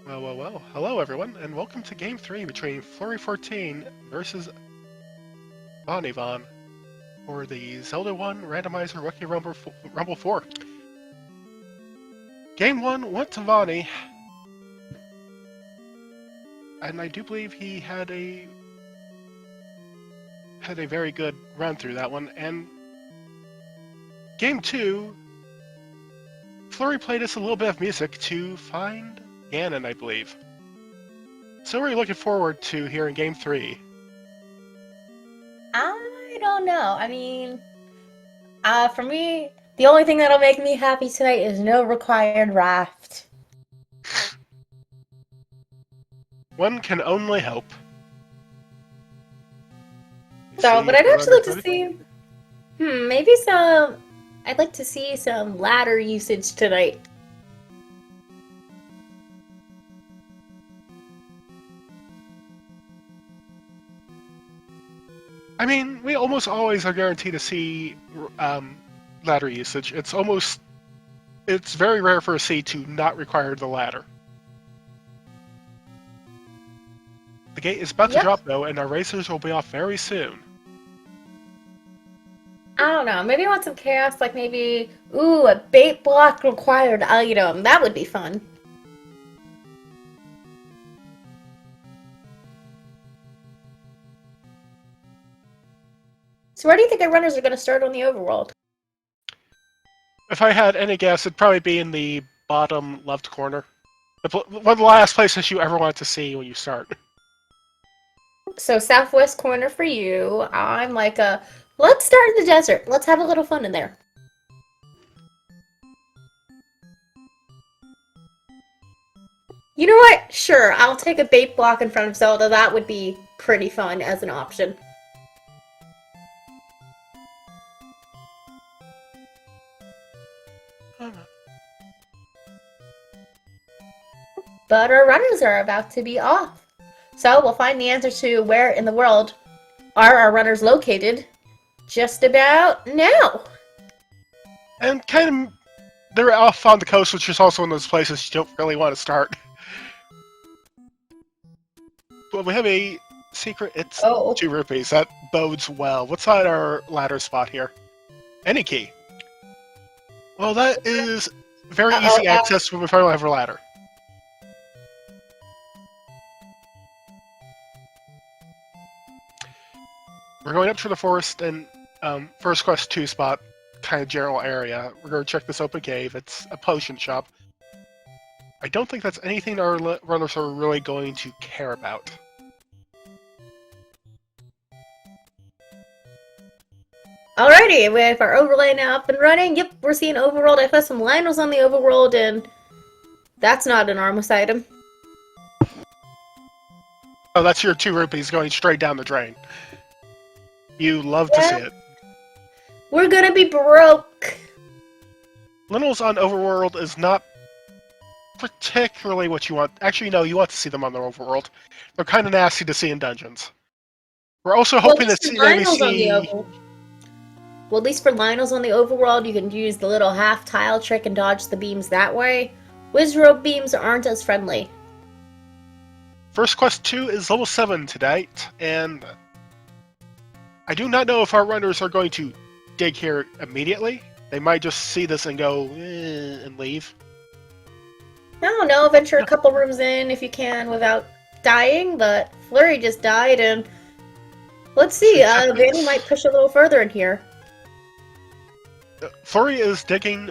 Well. Hello, everyone, and welcome to Game 3 between Fleury14 versus Von for the Zelda 1 Randomizer Rookie Rumble 4. Game 1 went to Vonnie, and I do believe he had a very good run through that one. And Game 2, Fleury played us a little bit of music to find Ganon, I believe. So we're looking forward to hearing Game 3. I don't know. I mean, for me, the only thing that'll make me happy tonight is no required raft. One can only hope. So, but I'd actually like to see, maybe I'd like to see some ladder usage tonight. I mean, we almost always are guaranteed to see ladder usage. It's very rare for a C to not require the ladder. The gate is about to drop though, and our racers will be off very soon. I don't know, maybe I want some chaos, like maybe, a bait block required item. That would be fun. So where do you think our runners are going to start on the overworld? If I had any guess, it'd probably be in the bottom left corner. One of the last places you ever want to see when you start. So southwest corner for you. I'm like let's start in the desert. Let's have a little fun in there. You know what? Sure, I'll take a bait block in front of Zelda. That would be pretty fun as an option. But our runners are about to be off. So we'll find the answer to where in the world are our runners located just about now. And they're off on the coast, which is also one of those places you don't really want to start. But we have a secret. It's 2 rupees. That bodes well. What's on our ladder spot here? Any key. Well, that is very easy access when we finally have our ladder. We're going up to the forest and first quest 2 spot, kind of general area. We're going to check this open cave. It's a potion shop. I don't think that's anything our runners are really going to care about. Alrighty, with our overlay now up and running, yep, we're seeing overworld. I've got some Lionels on the overworld, and that's not an Armus item. Oh, that's your 2 rupees going straight down the drain. You love to see it. We're gonna be broke. Lentils on overworld is not particularly what you want. Actually, no, you want to see them on the overworld. They're kind of nasty to see in dungeons. We're also hoping to maybe see... Well, at least for Lionels on the overworld, you can use the little half-tile trick and dodge the beams that way. Wizrobe beams aren't as friendly. First quest 2 is level 7 to date, and I do not know if our runners are going to dig here immediately. They might just see this and go, and leave. I don't know, venture a couple rooms in if you can without dying, but Fleury just died, and let's see, Vanny might push a little further in here. Fleury is digging,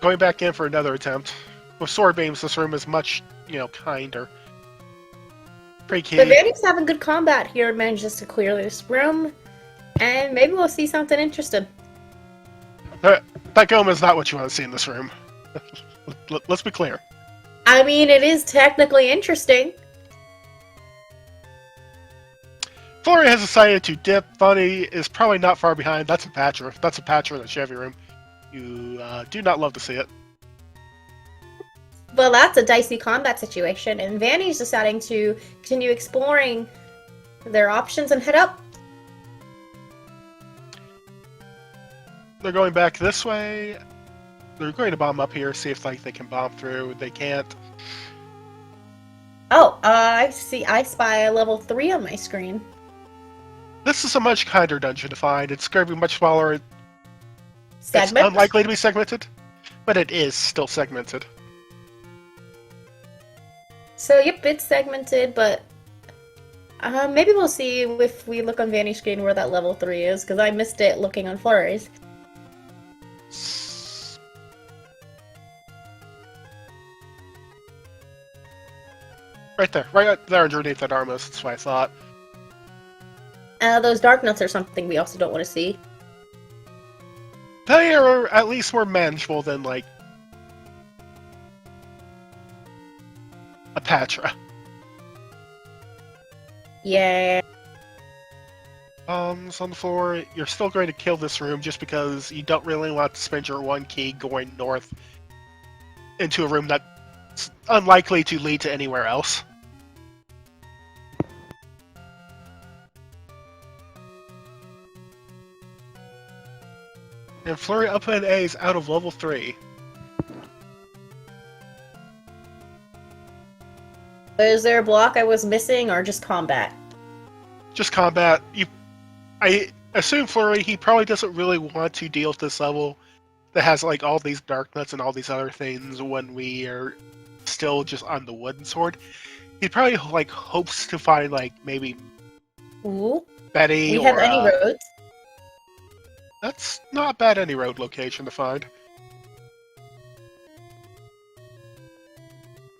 going back in for another attempt. With sword beams, this room is much, kinder. Pretty key. But Vanny's having good combat here and manages to clear this room, and maybe we'll see something interesting. That Goma is not what you want to see in this room. Let's be clear. I mean, it is technically interesting. Fleury has decided to dip. Bunny is probably not far behind. That's a patcher. That's a patcher in the Chevy room. You do not love to see it. Well, that's a dicey combat situation, and Vanny's deciding to continue exploring their options and head up. They're going back this way. They're going to bomb up here, see if they can bomb through. They can't. Oh, I see. I spy a level 3 on my screen. This is a much kinder dungeon to find. It's going to be much smaller. It's Segment? unlikely to be segmented, but it is still segmented. So, yep, it's segmented, but maybe we'll see if we look on Vanny's screen where that level 3 is, because I missed it looking on Flurry's. Right there underneath that Armos, that's what I thought. Those dark nuts are something we also don't want to see. They are at least more manageable than, like, a Patra. Yeah. On the floor, you're still going to kill this room just because you don't really want to spend your one key going north into a room that's unlikely to lead to anywhere else. And Flurry up in A is out of level 3. Is there a block I was missing, or just combat? Just combat. I assume Flurry, he probably doesn't really want to deal with this level that has like all these dark nuts and all these other things when we are still just on the wooden sword. He probably like hopes to find like maybe Ooh. Betty We have any roads? That's not a bad any road location to find.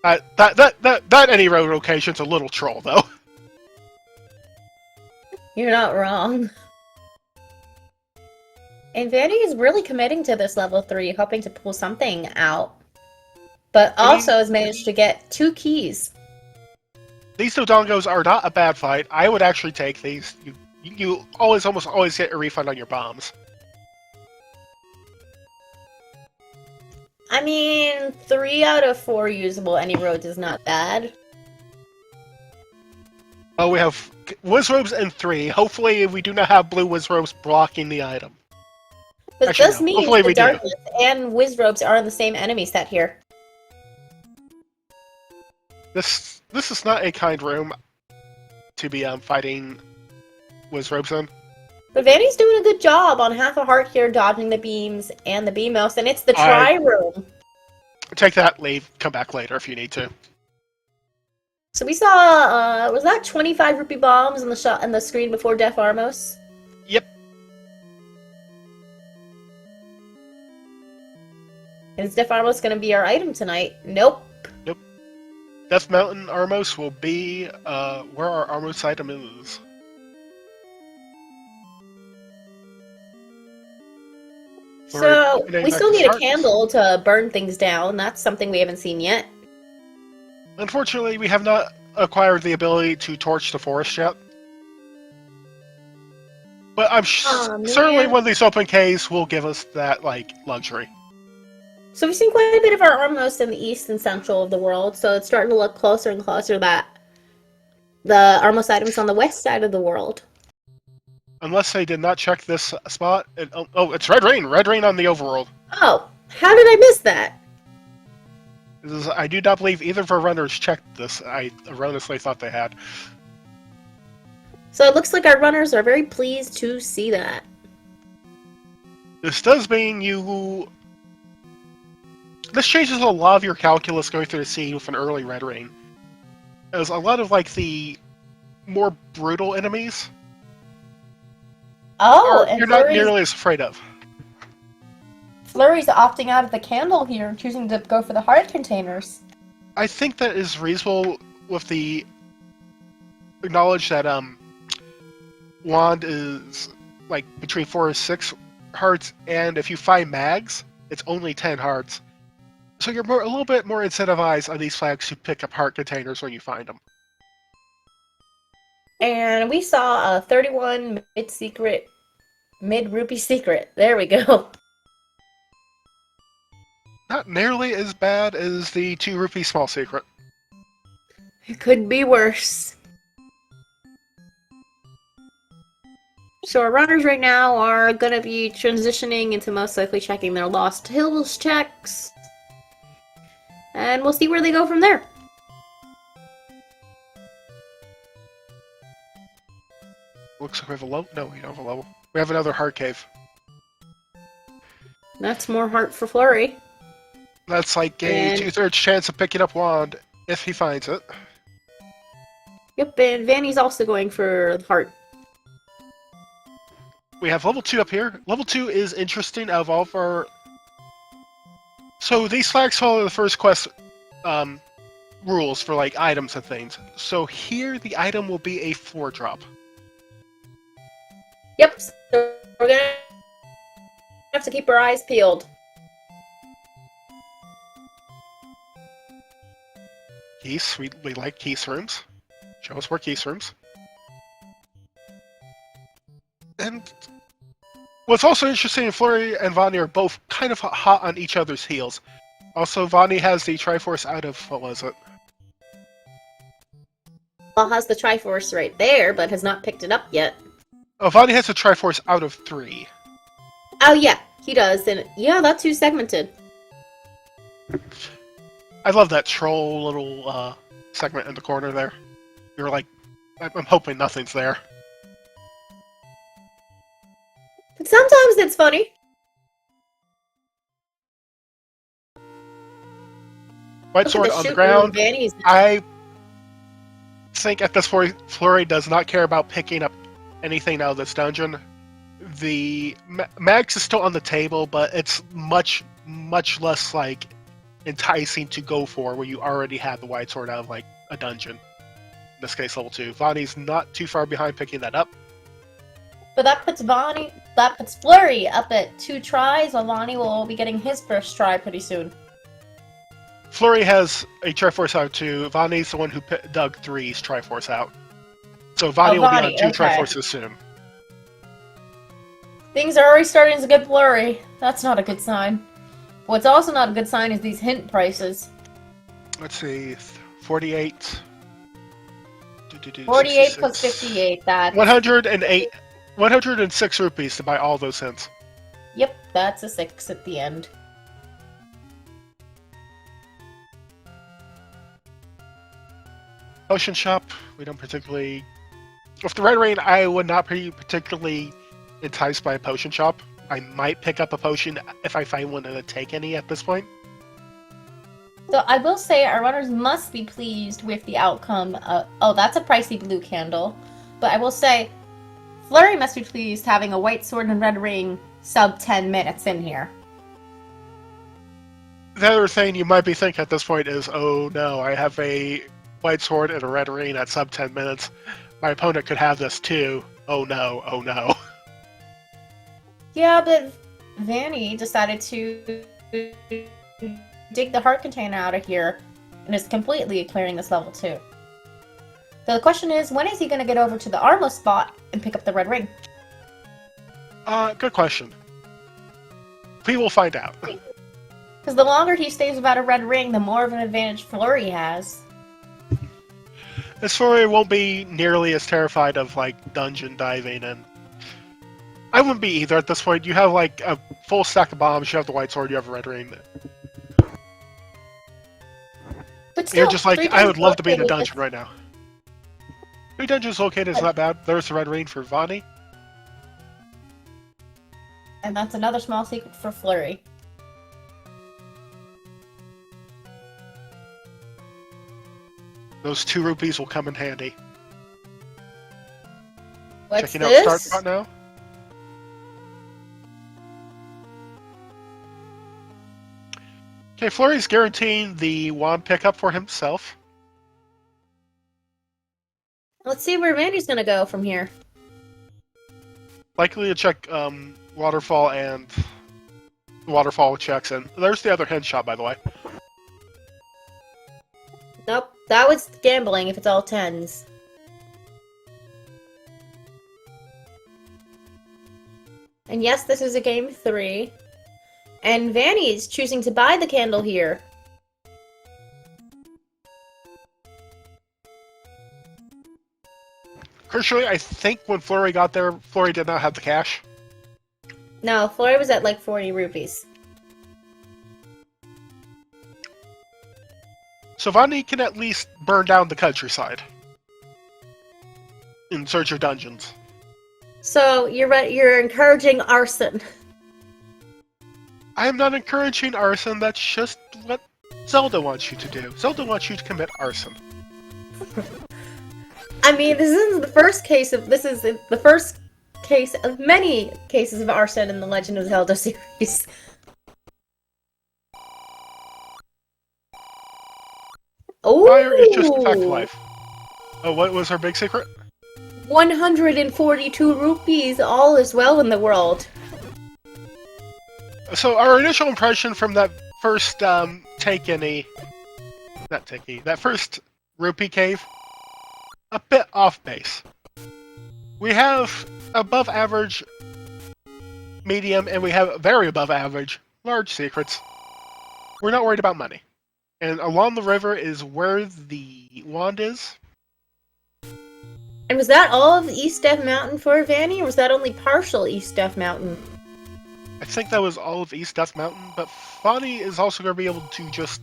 That any road location's a little troll though. You're not wrong. And Vanny is really committing to this level 3, hoping to pull something out. But also has managed to get 2 keys. These Dodongos are not a bad fight. I would actually take these. You almost always get a refund on your bombs. I mean, 3 out of 4 usable any roads is not bad. Oh, we have Wizrobes and 3. Hopefully we do not have blue Wizrobes blocking the item. But Actually, this no. means Hopefully the we do. darkness and Wizrobes are in the same enemy set here. This is not a kind room to be fighting Wizrobes in. But Vanny's doing a good job on half a heart here, dodging the beams and the beam mouse, and it's the try room. Take that, leave, come back later if you need to. So we saw, was that 25 rupee bombs on the screen before Def Armos? Yep. Is Def Armos going to be our item tonight? Nope. Nope. Death Mountain Armos will be where our Armos item is. So, we still need a candle to burn things down. That's something we haven't seen yet. Unfortunately, we have not acquired the ability to torch the forest yet. But I'm certainly one of these open caves will give us that, like, luxury. So we've seen quite a bit of our Armos in the east and central of the world, so it's starting to look closer and closer that the Armos items on the west side of the world. Unless they did not check this spot. Oh, it's Red Rain! Red Rain on the overworld. Oh, how did I miss that? I do not believe either of our runners checked this. I erroneously thought they had. So it looks like our runners are very pleased to see that. This does mean this changes a lot of your calculus going through the scene with an early Red Rain. As a lot of, like, the more brutal enemies you're not nearly as afraid of. Flurry's opting out of the candle here and choosing to go for the heart containers. I think that is reasonable with the acknowledge that wand is like between 4 and 6 hearts, and if you find mags, it's only 10 hearts. So you're a little bit more incentivized on these flags to pick up heart containers when you find them. And we saw a 31 mid-rupee secret. There we go. Not nearly as bad as the 2 rupee small secret. It could be worse. So our runners right now are going to be transitioning into most likely checking their Lost Hills checks. And we'll see where they go from there. Looks like we have a level. No, we don't have a level. We have another heart cave. That's more heart for Fleury. That's like a And 2/3 chance of picking up wand if he finds it. yep, and Vanny's also going for the heart. We have level 2 up here. Level 2 is interesting out of all of our... So these flags follow the first quest rules for like items and things. So here the item will be a floor drop. Yep, so we're gonna have to keep our eyes peeled. Keys, we like keys rooms. Show us more keys rooms. And what's also interesting, Fleury and Vonnie are both kind of hot on each other's heels. Also, Vonnie has the Triforce out of, what was it? Well, has the Triforce right there, but has not picked it up yet. Oh, Vonnie has the Triforce out of 3. Oh yeah, he does, and yeah, that's who's segmented. I love that troll little segment in the corner there. You're like, I'm hoping nothing's there. But sometimes it's funny. White Look sword at the on the shoot ground. Vanny's. I think at this point, Fleury does not care about picking up anything out of this dungeon. The Max is still on the table, but it's much less like enticing to go for when you already have the white sword out of like a dungeon. In this case, level 2. Vonnie's not too far behind picking that up. But that puts Fleury up at 2 tries, while Vonnie will be getting his first try pretty soon. Fleury has a Triforce out too. Vonnie's the one who dug 3's Triforce out. So Vonnie will be on 2 Triforces soon. Things are already starting to get blurry. That's not a good sign. What's also not a good sign is these hint prices. Let's see, 48. 48 plus 58, that's... 108, 106 rupees to buy all those hints. Yep, that's a 6 at the end. Potion shop, we don't particularly... With the red rain, I would not be particularly enticed by a potion shop. I might pick up a potion if I find one to take any at this point. So I will say our runners must be pleased with the outcome. Oh, that's a pricey blue candle. But I will say, Fleury must be pleased having a white sword and red ring sub 10 minutes in here. The other thing you might be thinking at this point is, oh no, I have a white sword and a red ring at sub 10 minutes. My opponent could have this too. Oh no, oh no. Yeah, but Vanny decided to dig the heart container out of here and is completely clearing this level 2. So the question is, when is he going to get over to the Armo spot and pick up the red ring? Good question. We will find out. Because the longer he stays without a red ring, the more of an advantage Fleury has. This Fleury won't be nearly as terrified of, like, dungeon diving, and I wouldn't be either at this point. You have, like, a full stack of bombs, you have the white sword, you have a red ring. But still, you're just like, I would love to be in a located dungeon right now. 3 dungeons located is not bad. There's the red ring for Vonnie. And that's another small secret for Fleury. Those 2 rupees will come in handy. What's Checking this? out start spot now. Okay, Fleury's guaranteeing the wand pickup for himself. Let's see where Vandy's gonna go from here. Likely to check waterfall and waterfall checks, and there's the other hen shot, by the way. Nope, that was gambling if it's all 10s. And yes, this is a game 3. And Vanny is choosing to buy the candle here. Crucially, I think when Fleury got there, Fleury did not have the cash. No, Fleury was at like 40 rupees. So Vonnie can at least burn down the countryside in search of dungeons. So you're encouraging arson. I am not encouraging arson, that's just what Zelda wants you to do. Zelda wants you to commit arson. I mean, this is the first case of many cases of arson in the Legend of Zelda series. Oh, Fire is just a fact of life. Oh, what was our big secret? 142 rupees, all is well in the world. So our initial impression from that first that first rupee cave, a bit off base. We have above average, medium, and we have very above average, large secrets. We're not worried about money. And along the river is where the wand is. And was that all of East Death Mountain for Vanny, or was that only partial East Death Mountain? I think that was all of East Death Mountain, but Fonny is also going to be able to just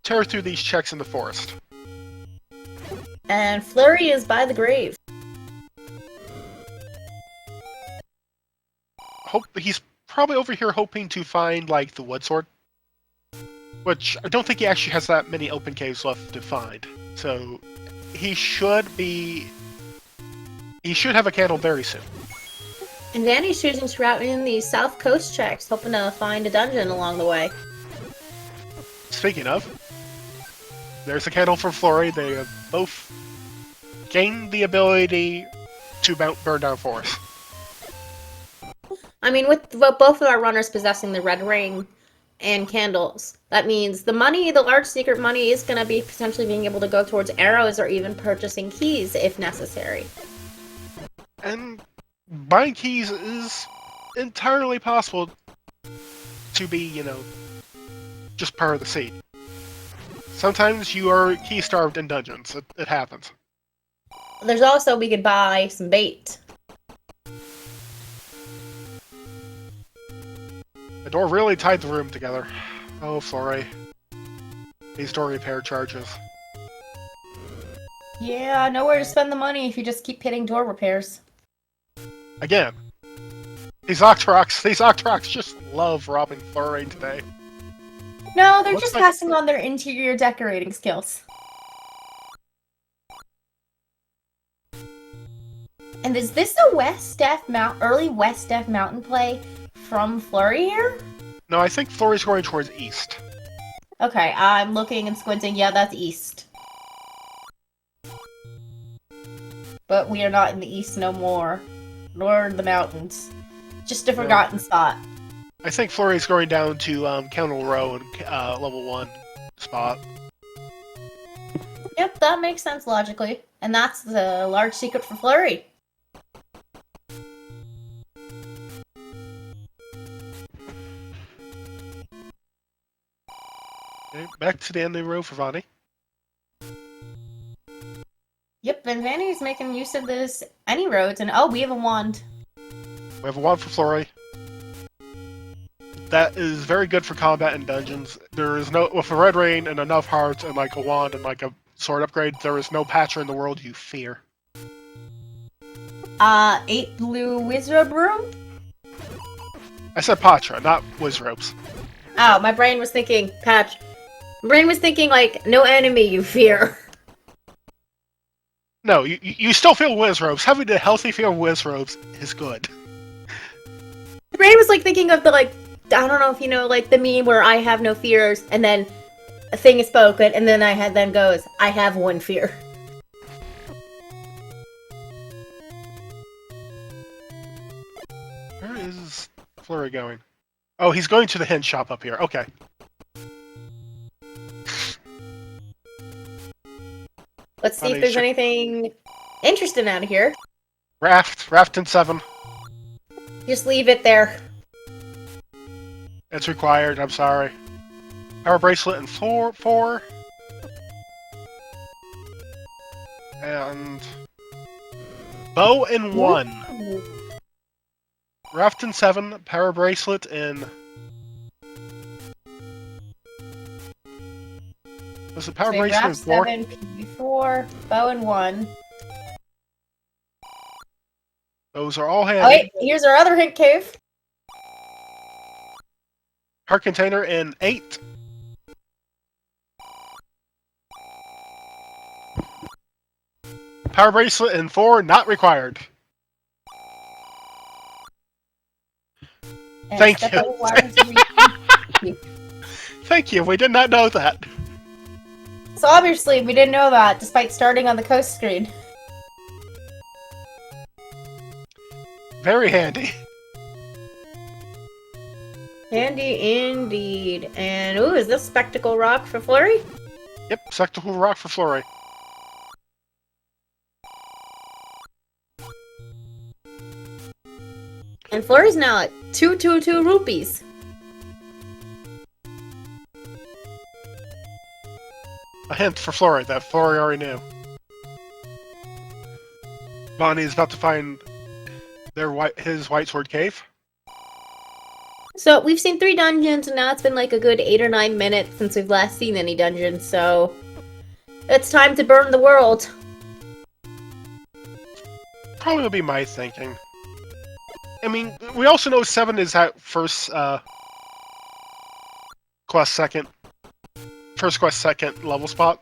tear through these checks in the forest. And Fleury is by the grave. He's probably over here hoping to find, like, the wood sword. Which, I don't think he actually has that many open caves left to find. So, he should have a candle very soon. And Vanny's choosing to route in the South Coast checks, hoping to find a dungeon along the way. Speaking of, there's a candle for Fleury. They have both gained the ability to burn down forests. I mean, with both of our runners possessing the red ring and candles, that means the large secret money is going to be potentially being able to go towards arrows or even purchasing keys if necessary. And buying keys is entirely possible to be, just part of the scene. Sometimes you are key-starved in dungeons. It happens. There's also, we could buy some bait. The door really tied the room together. Oh, Fleury. These door repair charges. Yeah, nowhere to spend the money if you just keep hitting door repairs. Again. These Octoroks just love robbing Fleury today. No, they're just passing on their interior decorating skills. And is this a early West Death Mountain play from Fleury here? No, I think Fleury's going towards east. Okay, I'm looking and squinting. Yeah, that's east. But we are not in the east no more. Nor in the mountains. Just a forgotten spot. I think Fleury's going down to Kennel Row and level 1 spot. Yep, that makes sense logically. And that's the large secret for Fleury. Okay, back to the end of the row for Vanny. Yep, and Vanny's making use of this any roads, and oh, we have a wand. We have a wand for Fleury. That is very good for combat in dungeons. There is with a red rain and enough hearts and like a wand and like a sword upgrade, there is no patcher in the world you fear. 8 blue wizard room? I said Patra, not Wizropes. Oh, my brain was thinking patch. My brain was thinking like no enemy you fear. No, you still feel Wizropes. Having a healthy feel Wizropes is good. My brain was like thinking of the I don't know if you know like the meme where I have no fears and then a thing is spoken and then then goes, I have one fear. Where is Fleury going? Oh, he's going to the hen shop up here. Okay. Let's see if there's anything interesting out of here. Raft in 7. Just leave it there. It's required, I'm sorry. Power bracelet in 4. And bow in 1. Ooh. Raft in 7, power bracelet in... Was it power bracelet in 4? 7, PB4, bow in 1. Those are all Oh handy. wait, here's our other hint cave. Heart container in 8. Power bracelet in 4, not required. And Thank step you. over water to Thank you, we did not know that. So obviously we didn't know that, despite starting on the coast screen. Very handy. Handy indeed. And ooh, is this Spectacle Rock for Fleury? Yep, Spectacle Rock for Fleury. And Fleury's now at 222 rupees. A hint for Fleury that Fleury already knew. Bonnie is about to find his White Sword Cave. So we've seen 3 dungeons, and now it's been like a good 8 or 9 minutes since we've last seen any dungeons, so it's time to burn the world. Probably will be my thinking. I mean, we also know 7 is that first quest second level spot.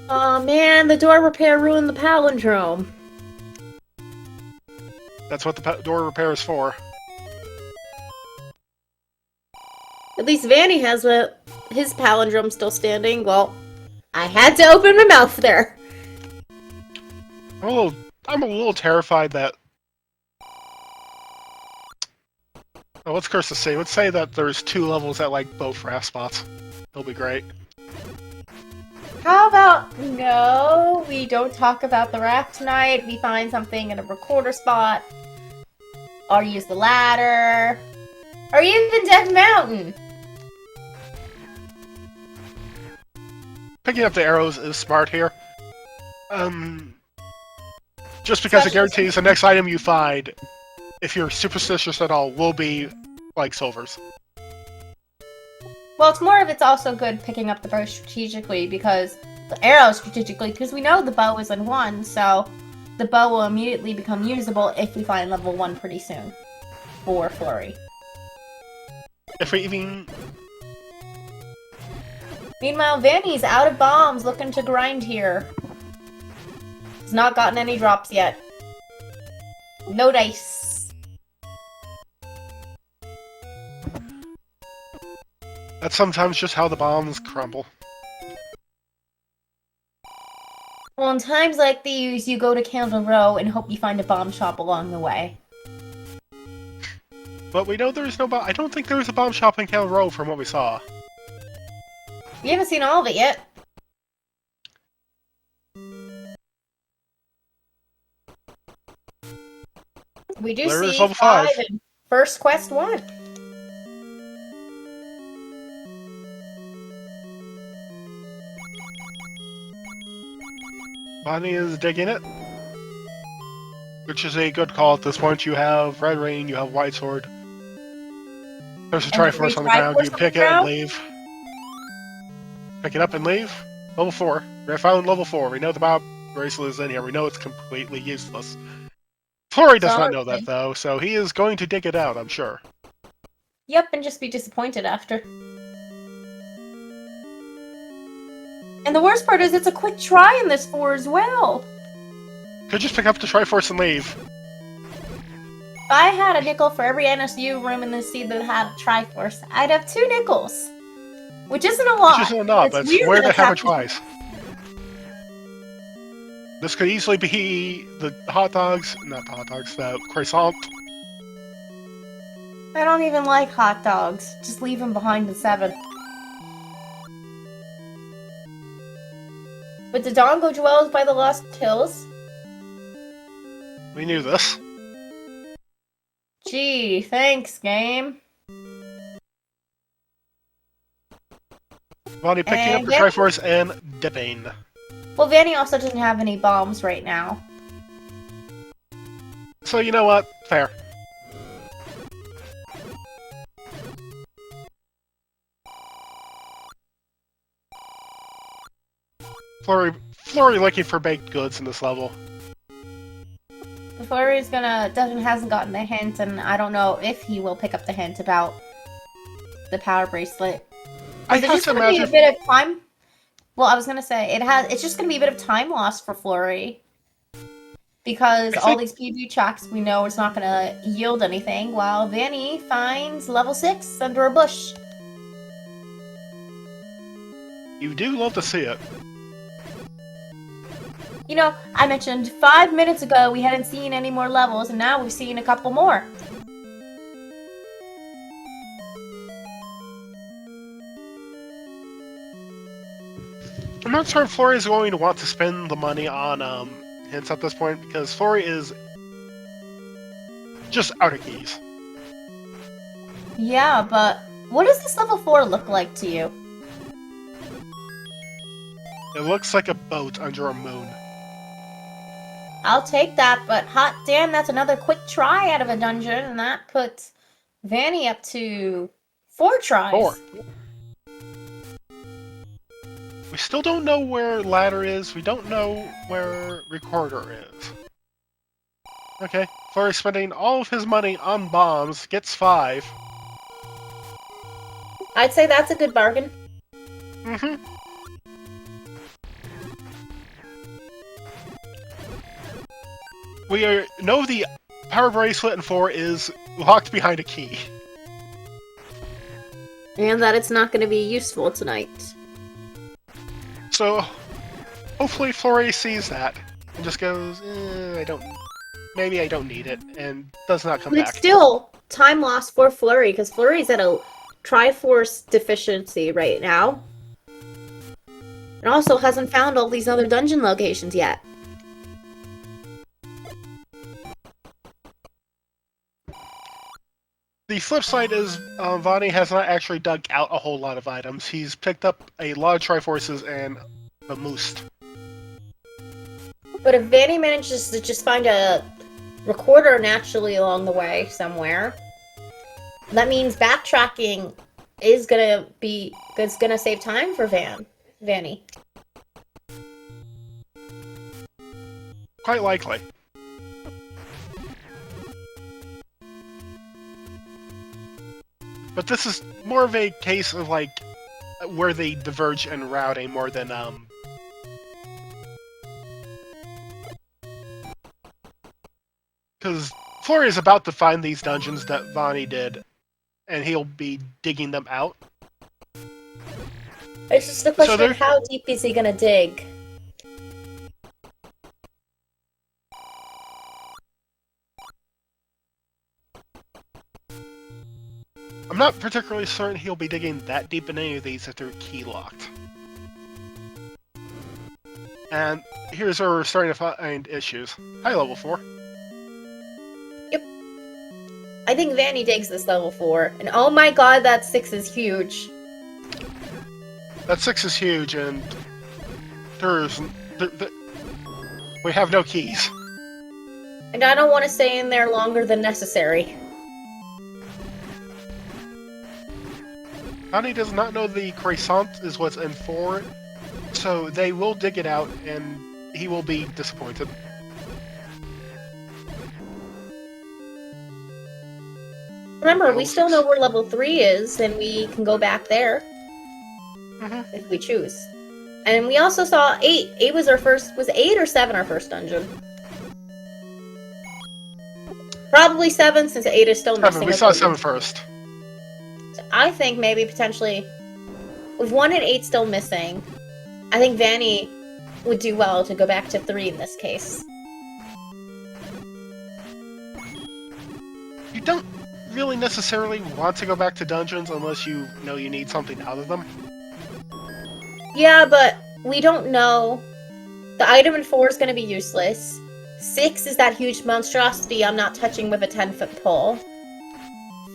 Aw man, the door repair ruined the palindrome. That's what the door repair is for. At least Vanny has his palindrome still standing. Well, I had to open my mouth there. I'm a little terrified that. Oh, let's curse the sea. Let's say that there's 2 levels at like both raft spots. It'll be great. How about no, we don't talk about the raft tonight. We find something in a recorder spot. Or use the ladder. Or even Death Mountain. Picking up the arrows is smart here. Just because it guarantees the next item you find, if you're superstitious at all, will be like silvers. Well, it's also good picking up the bow strategically because the arrow strategically, because we know the bow is in 1, so the bow will immediately become usable if we find level 1 pretty soon for Fleury. If we even... Meanwhile, Vanny's out of bombs looking to grind here. He's not gotten any drops yet. No dice. That's sometimes just how the bombs crumble. Well, in times like these, you go to Candle Row and hope you find a bomb shop along the way. But we know there's no bomb. I don't think there was a bomb shop in Candle Row from what we saw. We haven't seen all of it yet. We do There is see level 5 5. in first quest 1. Bonnie is digging it. Which is a good call at this point. You have Red Rain, you have White Sword. There's a Triforce on the ground. You pick it and leave. Pick it up and leave. Level 4. We found level 4. We know the Bob bracelet is in here. We know it's completely useless. Fleury does not know that, though, so he is going to dig it out, I'm sure. Yep, and just be disappointed after. And the worst part is it's a quick try in this 4 as well. Could just pick up the Triforce and leave. If I had a nickel for every NSU room in this seed that had a Triforce, I'd have 2 nickels. Which isn't a lot. Which isn't enough, It's that's weird where that they it's have it happened. twice. This could easily be the hot dogs, not the hot dogs, the croissant. I don't even like hot dogs. Just leave them behind in 7. But the Dongo dwells by the Lost Hills. We knew this. Gee, thanks, game. Bonnie picking up And the Triforce and dipping. Well, Vanny also doesn't have any bombs right now. So you know what? Fair. Fleury looking for baked goods in this level. The Flurry's hasn't gotten the hint, and I don't know if he will pick up the hint about the power bracelet. I Is it have just to gonna be a imagine. bit of time? Well, I was gonna say it's just gonna be a bit of time lost for Flurry. Because I all think these PB tracks we know it's not gonna yield anything, while Vanny finds level 6 under a bush. you do love to see it. You know, I mentioned 5 minutes ago we hadn't seen any more levels, and now we've seen a couple more. I'm not sure if Fleury is going to want to spend the money on hints at this point, because Fleury is just out of keys. Yeah, but what does this level 4 look like to you? It looks like a boat under a moon. I'll take that, but hot damn, that's another quick try out of a dungeon, and that puts Vanny up to 4 tries. 4. We still don't know where Ladder is. We don't know where Recorder is. Okay, Fleury spending all of his money on bombs, gets 5. I'd say that's a good bargain. Mm-hmm. We know the power bracelet in 4 is locked behind a key. And that it's not going to be useful tonight. So, hopefully Fleury sees that and just goes, maybe I don't need it, and does not come But back. it's still time lost for Fleury, because Fleury's at a Triforce deficiency right now. And also hasn't found all these other dungeon locations yet. The flip side is, Vonnie has not actually dug out a whole lot of items. He's picked up a lot of Triforces and a Moost. But if Vanny manages to just find a recorder naturally along the way somewhere, that means backtracking is gonna save time for Vanny. Quite likely. But this is more of a case of, like, where they diverge in routing more than, because Fleury is about to find these dungeons that Vonnie did, and he'll be digging them out. It's just the question of how deep is he gonna dig? I'm not particularly certain he'll be digging that deep in any of these if they're key-locked. And here's where we're starting to find issues. Hi, level 4. Yep. I think Vanny digs this level 4, and oh my god, that 6 is huge. That 6 is huge, and we have no keys. And I don't want to stay in there longer than necessary. Vonnie does not know the croissant is what's in 4, so they will dig it out, and he will be disappointed. Remember, we still know where level 3 is, and we can go back there. If we choose. And we also saw 8. 8 was our first... Was 8 or 7 our first dungeon? Probably 7, since 8 is still missing. We saw 7 first. So I think maybe potentially... With 1 and 8 still missing, I think Vanny would do well to go back to 3 in this case. You don't really necessarily want to go back to dungeons unless you know you need something out of them. Yeah, but we don't know. The item in 4 is going to be useless. 6 is that huge monstrosity I'm not touching with a 10-foot pole.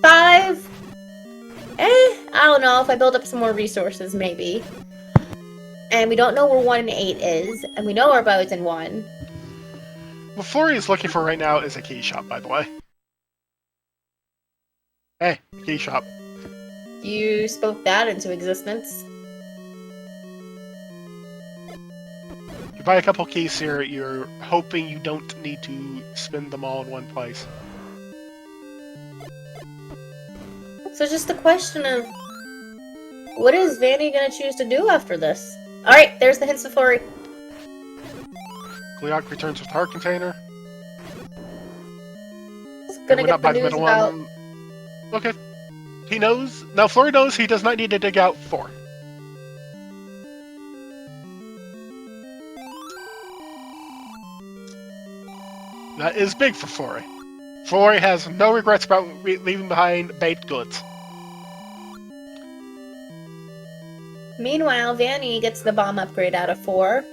5... I don't know. If I build up some more resources, maybe. And we don't know where 1 and 8 is. And we know our boat's in 1. What Fleury is looking for right now is a key shop, by the way. Hey, key shop. You spoke that into existence. You buy a couple keys here, you're hoping you don't need to spend them all in one place. So just the question of, what is Vanny gonna choose to do after this? Alright, there's the hints of Fleury. Gleok returns with the heart container. Gonna Went get up by the the news middle about... one. Okay. He knows. Now, Fleury knows he does not need to dig out 4. That is big for Fleury. Fleury has no regrets about leaving behind baked goods. Meanwhile, Vanny gets the bomb upgrade out of 4.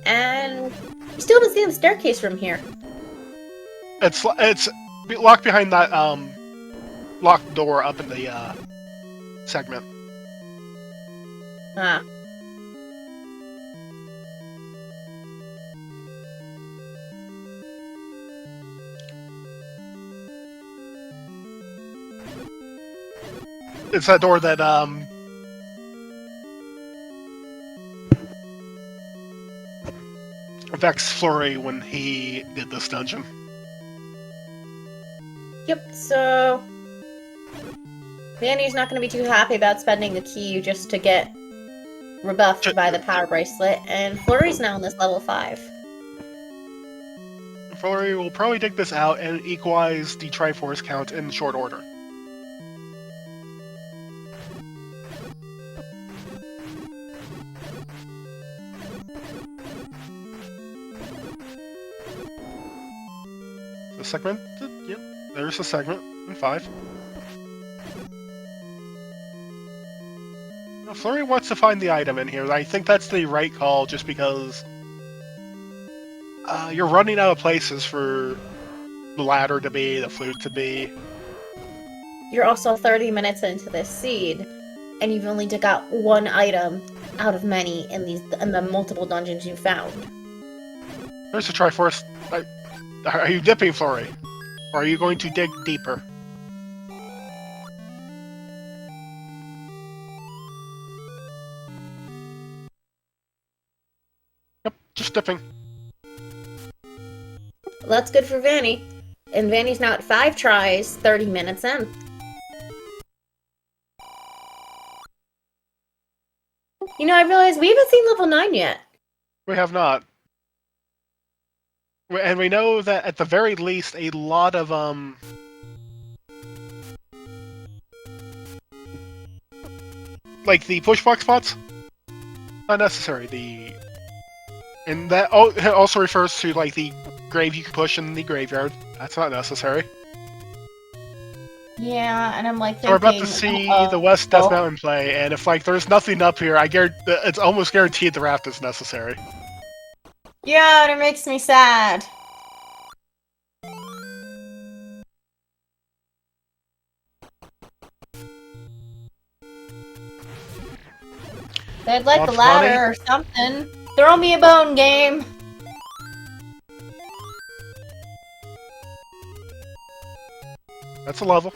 And you still haven't seen the staircase from here. It's locked behind that locked door up in the segment. Ah. It's that door that affects Fleury when he did this dungeon. Yep, so... Vanny's not going to be too happy about spending the key just to get rebuffed by the power bracelet, and Fleury's now on this level 5. Fleury will probably dig this out and equalize the Triforce count in short order. The segment? Yep, there's a segment in 5. Now, Fleury wants to find the item in here. I think that's the right call just because you're running out of places for the ladder to be, the flute to be. You're also 30 minutes into this seed, and you've only got 1 item out of many in the multiple dungeons you found. There's the Triforce. Are you dipping, Fleury? Or are you going to dig deeper? Yep, just dipping. Well, that's good for Vanny. And Vanny's now at 5 tries, 30 minutes in. You know, I realized we haven't seen level 9 yet. We have not. And we know that at the very least, a lot of like the pushbox spots, not necessary. And that also refers to like the grave you can push in the graveyard. That's not necessary. Yeah, and I'm like thinking... So we're about to see the West Death Mountain play, and if like there's nothing up here, it's almost guaranteed the raft is necessary. Yeah, and it makes me sad. They'd like a ladder or something. Throw me a bone, game. That's a level.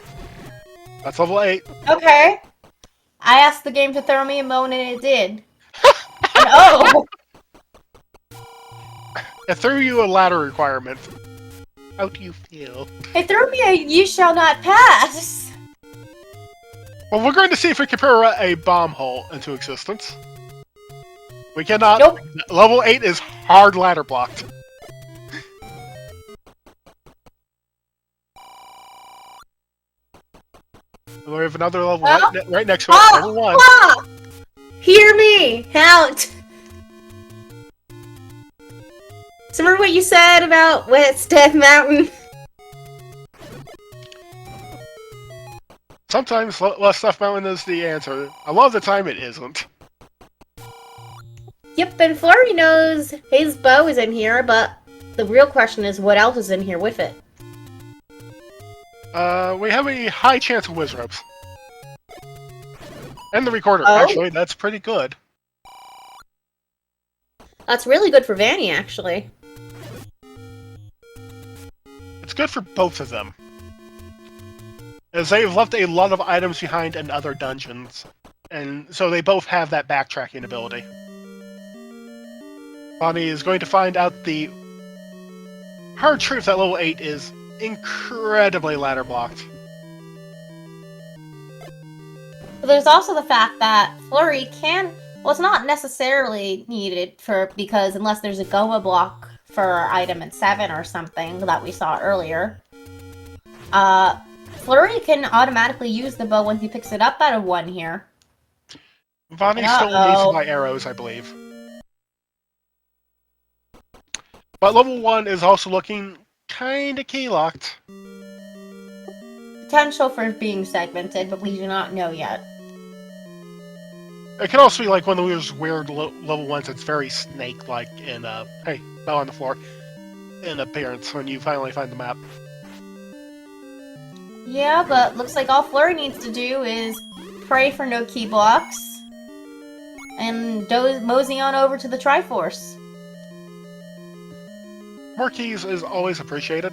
That's level 8. Okay. I asked the game to throw me a bone and it did. And oh! It threw you a ladder requirement. How do you feel? It threw me a "you shall not pass." Well, we're going to see if we can put a bomb hole into existence. We cannot. Nope. Level 8 is hard ladder blocked. We have another level right next to it. Level 1. Ah! Hear me! Count! So remember what you said about West Death Mountain? Sometimes West Death Mountain is the answer. A lot of the time it isn't. Yep, and Fleury knows his bow is in here, but the real question is what else is in here with it? We have a high chance of whiz ropes. And the recorder, Oh. actually, that's pretty good. That's really good for Vanny, actually. It's good for both of them. As they've left a lot of items behind in other dungeons. And so they both have that backtracking ability. Bonnie is going to find out the hard truth that level 8 is incredibly ladder blocked. But there's also the fact that Flurry can... Well, it's not necessarily needed because unless there's a Goa block for item in 7 or something that we saw earlier, Flurry can automatically use the bow once he picks it up out of 1 here. Bonnie still needs to buy arrows, I believe. But level 1 is also looking kinda key-locked. Potential for being segmented, but we do not know yet. It can also be like one of those weird level 1s that's very snake-like in, hey, bow on the floor, in appearance when you finally find the map. Yeah, but looks like all Flurry needs to do is pray for no key blocks and mosey on over to the Triforce. More keys is always appreciated.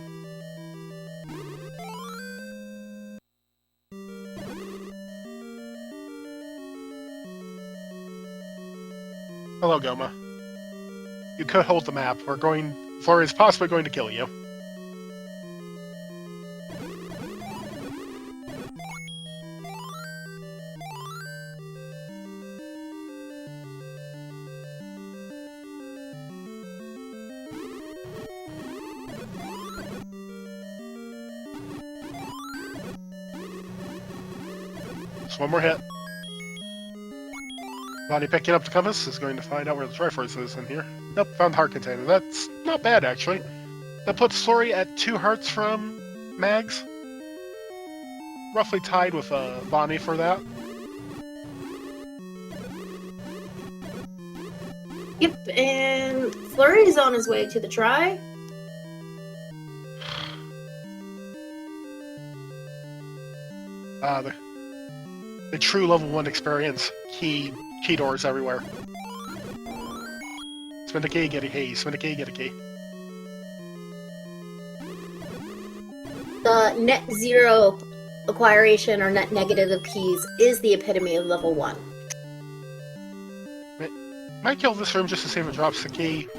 Hello, Goma. You could hold the map. Flurry is possibly going to kill you. Just one more hit. Bonnie picking up the compass is going to find out where the Triforce is in here. Nope, found the heart container. That's not bad, actually. That puts Flurry at 2 hearts from Mags. Roughly tied with Bonnie for that. Yep, and Flurry's on his way to the Tri. The true level 1 experience. Key doors everywhere. Spin the key, get a key. Spin the key, get a key. The net zero acquiration or net negative of keys is the epitome of level 1. Might kill this room just to see if it drops the key.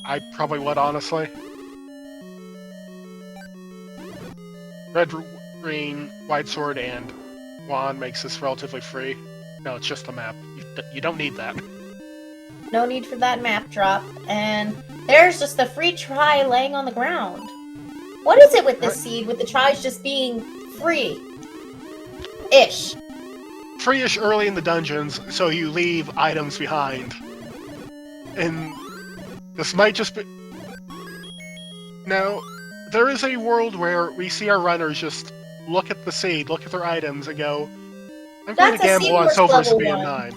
I probably would, honestly. Red, green, white sword, and wand makes this relatively free. No, it's just a map. You don't need that. No need for that map drop. And there's just the free Tri laying on the ground. What is it with this seed, with the Tris just being free? Ish. Free-ish early in the dungeons, so you leave items behind. And this might just be... Now, there is a world where we see our runners just look at the seed, look at their items, and go, I'm going to gamble on Silver's being 9.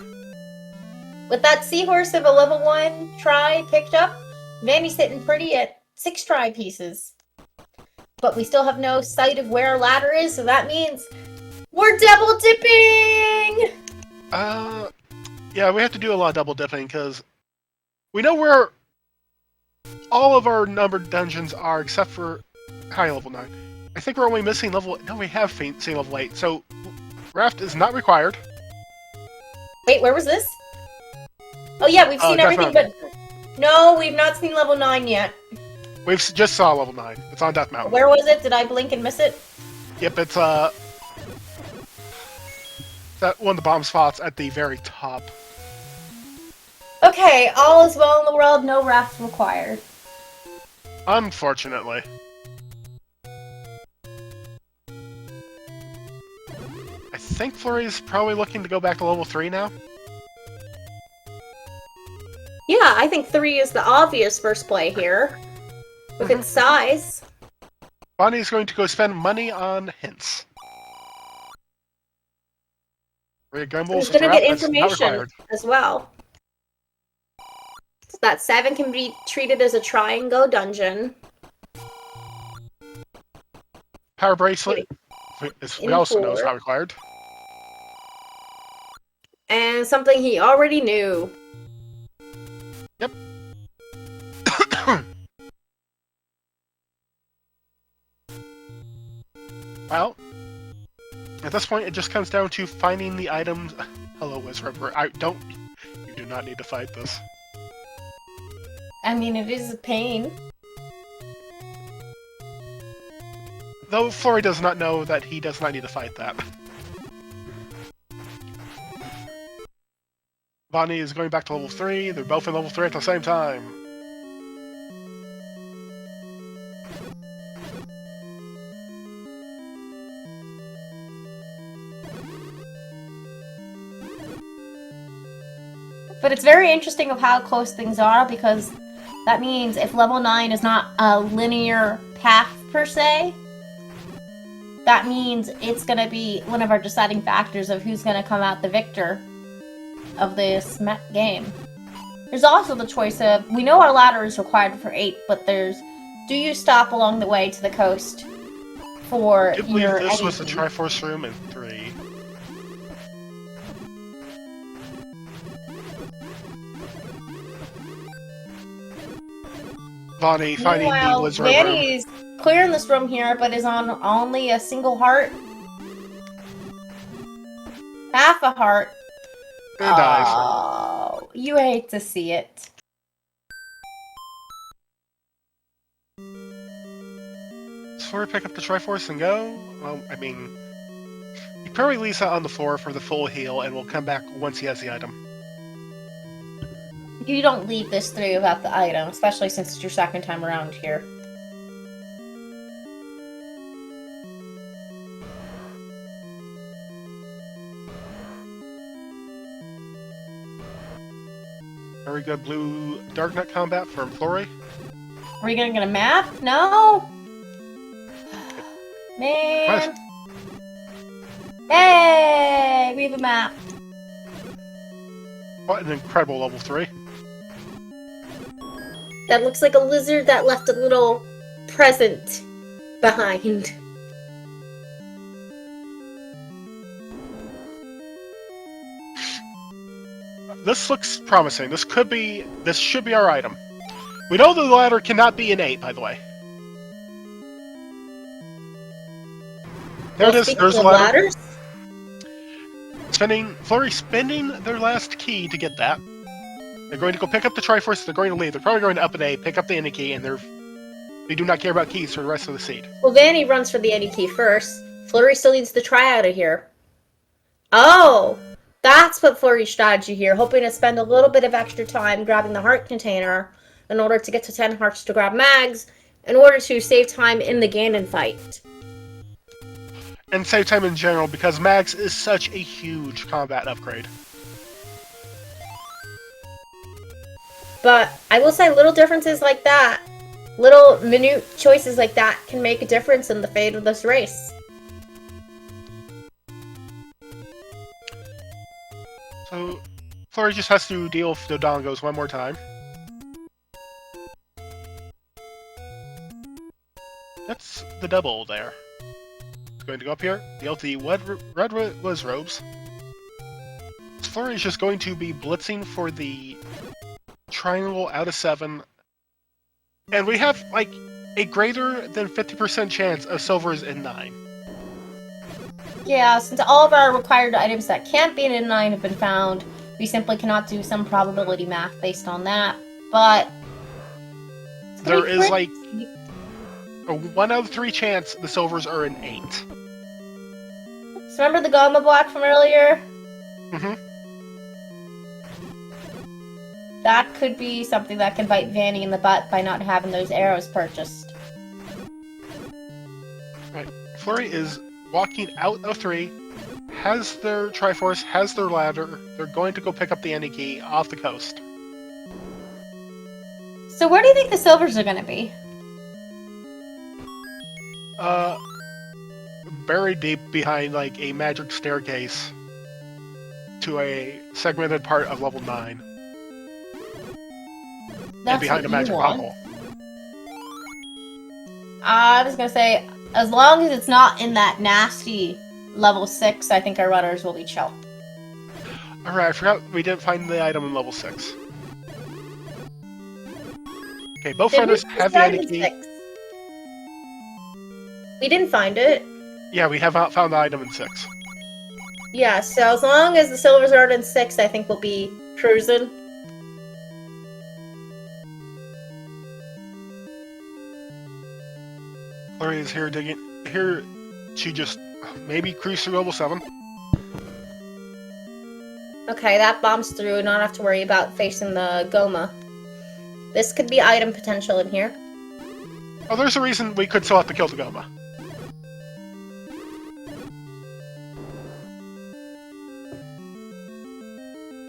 With that Seahorse of a level 1 Tri picked up, Vanny's sitting pretty at 6 Tri pieces. But we still have no sight of where our ladder is, so that means we're double dipping! Yeah, we have to do a lot of double dipping, because we know where all of our numbered dungeons are, except for high level 9. I think we're only missing level... No, we have seen level 8, so Raft is not required. Wait, where was this? Oh yeah, we've seen everything, but... No, we've not seen level 9 yet. We've just saw level 9. It's on Death Mountain. Where was it? Did I blink and miss it? Yep, it's, that one of the bomb spots at the very top. Okay, all is well in the world, no raft required. Unfortunately. I think Flurry's probably looking to go back to level 3 now. Yeah, I think 3 is the obvious first play here. With its size. Bonnie's going to go spend money on hints. He's going to get information as well. So that 7 can be treated as a try and go dungeon. Power bracelet. We also know is not required. And something he already knew. Yep. Well, at this point, it just comes down to finding the items. Hello, Wizard. You do not need to fight this. I mean, it is a pain. Though Fleury does not know that he does not need to fight that. Bonnie is going back to level 3. They're both in level 3 at the same time. But it's very interesting of how close things are, because that means if level 9 is not a linear path per se, that means it's going to be one of our deciding factors of who's going to come out the victor of this game. There's also the choice of, we know our ladder is required for 8, but there's, do you stop along the way to the coast for I believe your this was the Eddie? Triforce room in 3. Bonnie finding the Blizzard room. Vanny's clearing this room here, but is on only a single heart. Half a heart. And dies. Oh, you hate to see it. Does Fleury pick up the Triforce and go? Well, I mean, he probably leaves that on the floor for the full heal and will come back once he has the item. You don't leave this through without the item, especially since it's your second time around here. Very good blue Darknet combat from Fleury. Are we gonna get a map? No! Man! Hey! We have a map. What an incredible level 3. That looks like a lizard that left a little present behind. This looks promising. This should be our item. We know the ladder cannot be an 8, by the way. There it is. There's the ladder. Ladders? Fleury spending their last key to get that. They're going to go pick up the Triforce. They're going to leave. They're probably going to up an A, pick up the any key, and they do not care about keys for the rest of the seed. Well, Vanny runs for the any key first. Fleury still needs to try out of here. Oh! That's what Fleury's strategy here, hoping to spend a little bit of extra time grabbing the heart container in order to get to 10 hearts to grab mags, in order to save time in the Ganon fight. And save time in general, because mags is such a huge combat upgrade. But I will say little differences like that, little minute choices like that can make a difference in the fate of this race. So, Fleury just has to deal with Dodongos one more time. That's the double there. It's going to go up here, deal with the red Wiz Robes. Fleury is just going to be blitzing for the triangle out of 7. And we have, like, a greater than 50% chance of silvers in 9. Yeah, since all of our required items that can't be in 9 have been found, we simply cannot do some probability math based on that. But there is like a 1 out of 3 chance the silvers are in 8. So remember the Gamma block from earlier? Mm-hmm. That could be something that can bite Vanny in the butt by not having those arrows purchased. Right. Fleury is walking out of 3, has their Triforce, has their ladder. They're going to go pick up the any key off the coast. So where do you think the silvers are going to be? Buried deep behind, like, a magic staircase to a segmented part of level 9. That's and behind a magic bottle. I was going to say, as long as it's not in that nasty level 6, I think our runners will be chill. Alright, I forgot we didn't find the item in level 6. Okay, both runners have the any key. We didn't find it. Yeah, we have not found the item in 6. Yeah, so as long as the silvers aren't in 6, I think we'll be cruising. Flurry is here to just maybe cruise through level 7. Okay, that bombs through. Not have to worry about facing the Goma. This could be item potential in here. Oh, there's a reason we could still have to kill the Goma.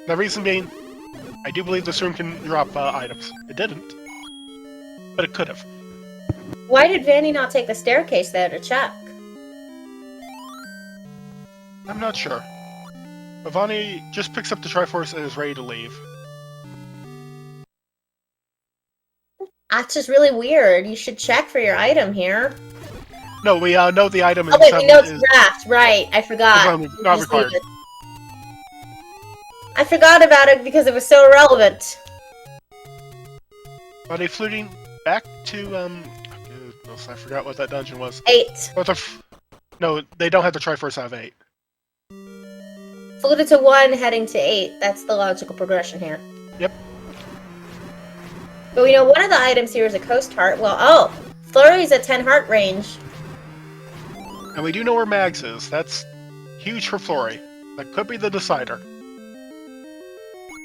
The reason being, I do believe this room can drop items. It didn't, but it could have. Why did Vanny not take the staircase there to check? I'm not sure. Ivani just picks up the Triforce and is ready to leave. That's just really weird. You should check for your item here. No, we know the item in Oh wait, we 7 know it's is draft. Right, I forgot. not required. I forgot about it because it was so irrelevant. Are they fluting back to goodness, I forgot what that dungeon was. 8. No, they don't have the Triforce out of 8. Floated to 1, heading to 8. That's the logical progression here. Yep. But we know one of the items here is a Coast Heart. Well, oh! Flurry's at 10 heart range. And we do know where Mags is. That's huge for Flurry. That could be the decider.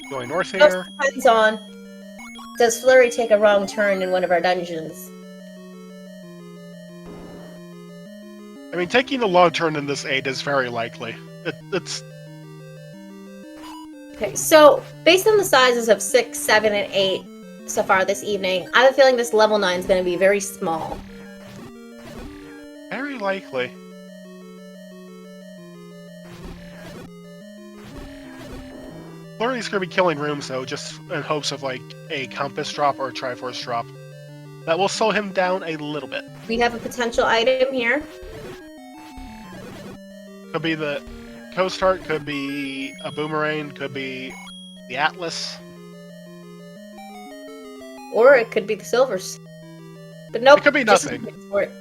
Going north here. Also depends on, does Flurry take a wrong turn in one of our dungeons? I mean, taking a long turn in this 8 is very likely. It's... Okay, so, based on the sizes of 6, 7, and 8 so far this evening, I have a feeling this level 9 is going to be very small. very likely. Flurry's going to be killing rooms, though, just in hopes of, like, a Compass drop or a Triforce drop. That will slow him down a little bit. We have a potential item here. Could be the Coast Heart, could be a Boomerang, could be the Atlas. Or it could be the Silvers. But nope. It could be just nothing. for it.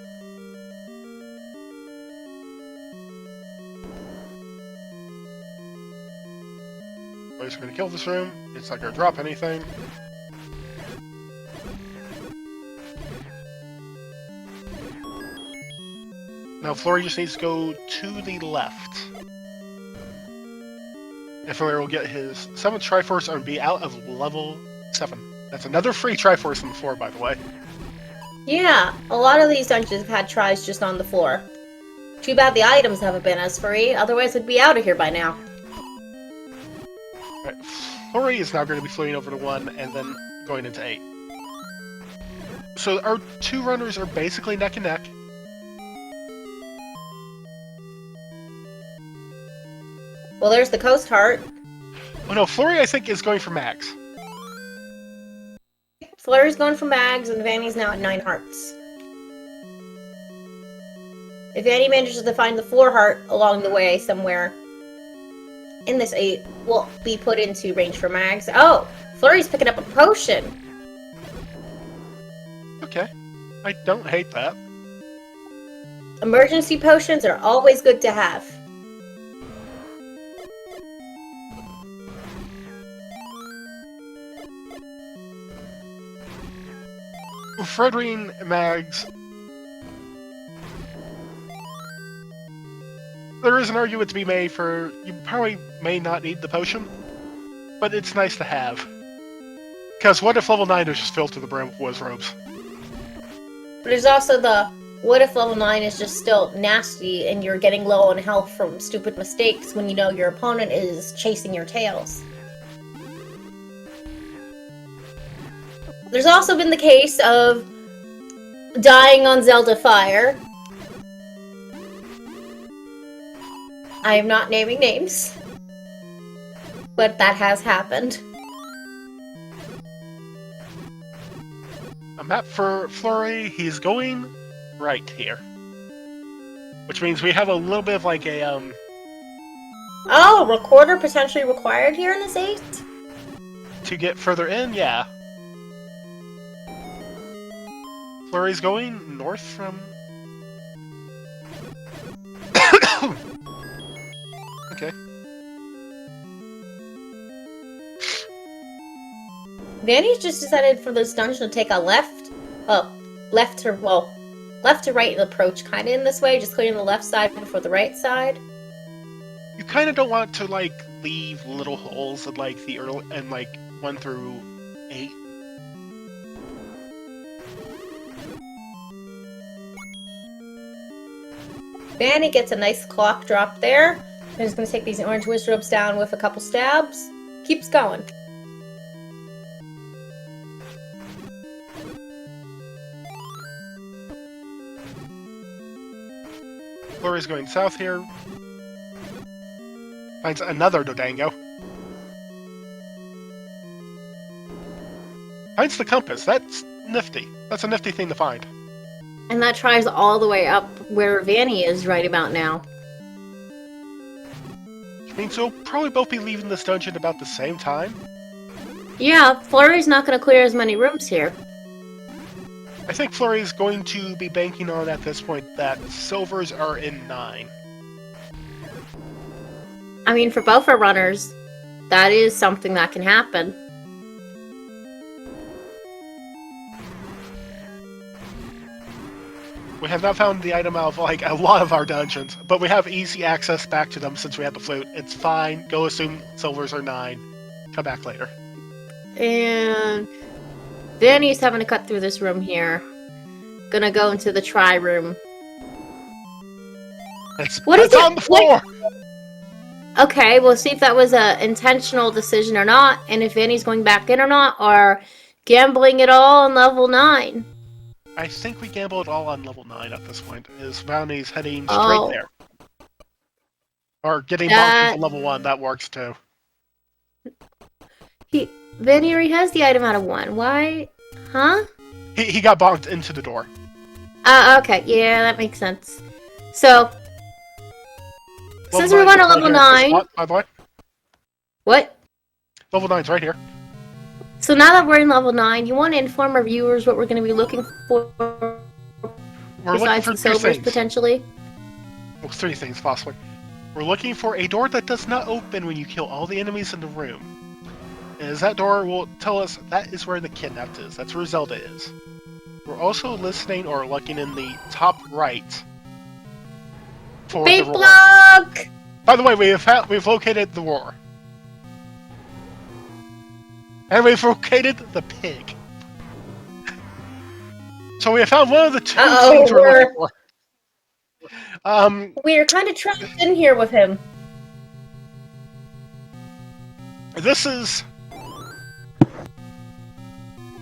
Flurry's going to kill this room. It's not going to drop anything. Now Flurry just needs to go to the left. And Flurry will get his 7th Triforce and be out of level 7. That's another free Triforce on the floor, by the way. Yeah, a lot of these dungeons have had tries just on the floor. Too bad the items haven't been as free, otherwise we'd be out of here by now. Right. Flurry is now going to be floating over to 1 and then going into 8. So our two runners are basically neck and neck. Well, there's the Coast Heart. Oh no, Flurry I think is going for Max. Flurry's going for Mags, and Vanny's now at 9 hearts. If Vanny manages to find the 4 heart along the way somewhere in this 8, we'll be put into range for Mags. Oh! Flurry's picking up a potion! Okay. I don't hate that. Emergency potions are always good to have. Fredrine, Mags. There is an argument to be made for you probably may not need the potion, but it's nice to have. Because what if level 9 is just filled to the brim with Wiz Robes? But there's also the, what if level 9 is just still nasty and you're getting low on health from stupid mistakes when you know your opponent is chasing your tails? There's also been the case of dying on Zelda Fire. I am not naming names, but that has happened. A map for Flurry, he's going right here. Which means we have a little bit of like a, Oh, recorder potentially required here in this 8? to get further in, yeah. Flurry's going north from... Okay. Vanny's just decided for this dungeon to take a left. Oh, left to, well, left to right approach kind of in this way, just clearing the left side before the right side. You kind of don't want to like leave little holes in like the early and like 1 through 8. Vanny gets a nice clock drop there. I'm just going to take these orange wizard ropes down with a couple stabs. Keeps going. Fleury's going south here. Finds another Dodango. Finds the compass. That's nifty. That's a nifty thing to find. And that tries all the way up where Vanny is right about now. Which means we'll probably both be leaving this dungeon about the same time. Yeah, Flurry's not going to clear as many rooms here. I think Fleury's going to be banking on at this point that silvers are in 9. I mean, for both our runners, that is something that can happen. We have not found the item out of like a lot of our dungeons, but we have easy access back to them since we have the flute. It's fine. Go assume silvers are 9. Come back later. And Vanny's having to cut through this room here. Gonna go into the try room. What is it's it? on the floor! Okay, we'll see if that was a intentional decision or not, and if Vanny's going back in or not, or gambling it all on level 9. I think we gambled all on level 9 at this point, as Vanny's heading straight there. Or getting bonked into level 1, that works too. Vanny already has the item out of 1. Why? Huh? He got bonked into the door. Okay, yeah, that makes sense. So, since we went to level 9... By the way. What? Level 9's right here. So now that we're in level 9, you want to inform our viewers what we're going to be looking for besides the silvers, potentially? Well, 3 things, possibly. We're looking for a door that does not open when you kill all the enemies in the room. And as that door will tell us that is where the kidnapped is. That's where Zelda is. We're also listening or looking in the top right for Bait the roar. block! By the way, we've located the roar. And we've located the pig. So we have found one of the 2 things we're looking for. We are kind of trapped in here with him. This is...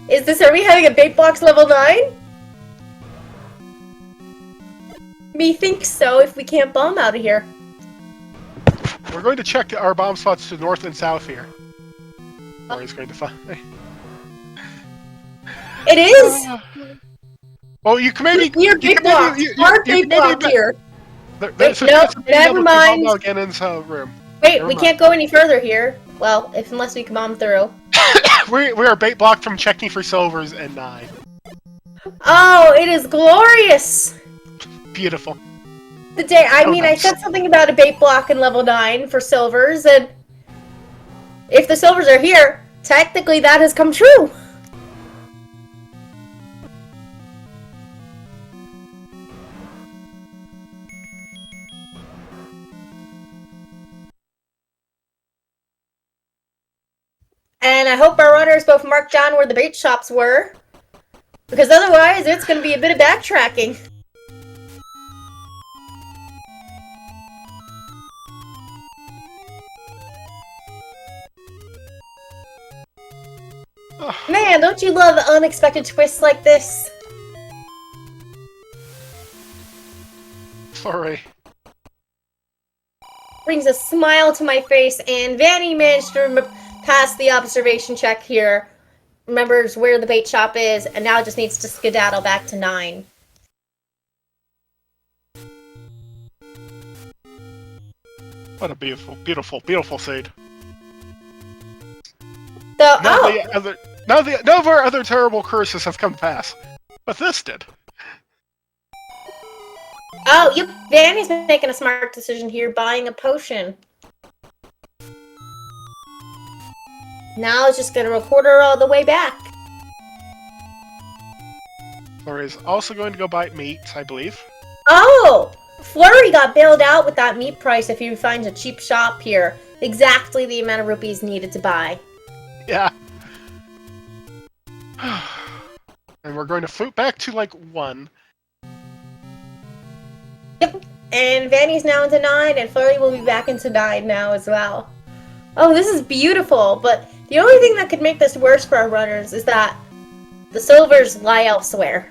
Are we having a bait box level 9? Methinks so, if we can't bomb out of here. We're going to check our bomb spots to north and south here. Or he's going to find... It is! Well, you can maybe... We are bait blocked. Our bait block here. Wait, no, never mind. Room. Wait, we can't go any further here. Well, unless we can bomb through. we are bait blocked from checking for silvers and 9. Oh, it is glorious! Beautiful. I said something about a bait block in level 9 for silvers, and if the silvers are here, technically that has come true. And I hope our runners both marked down where the bait shops were, because otherwise it's going to be a bit of backtracking. Man, don't you love unexpected twists like this? Sorry. Brings a smile to my face, and Vanny managed to pass the observation check here. Remembers where the bait shop is, and now just needs to skedaddle back to 9. What a beautiful, beautiful, beautiful seed. So, none of our other terrible curses have come to pass, but this did. Oh, yep, Vanny's making a smart decision here, buying a potion. Now it's just gonna record her all the way back. Fleury is also going to go buy meat, I believe. Oh! Fleury got bailed out with that meat price if he finds a cheap shop here. Exactly the amount of rupees needed to buy. Yeah. And we're going to float back to, like, 1. Yep. And Vanny's now into 9, and Fleury will be back into 9 now as well. Oh, this is beautiful, but the only thing that could make this worse for our runners is that the silvers lie elsewhere.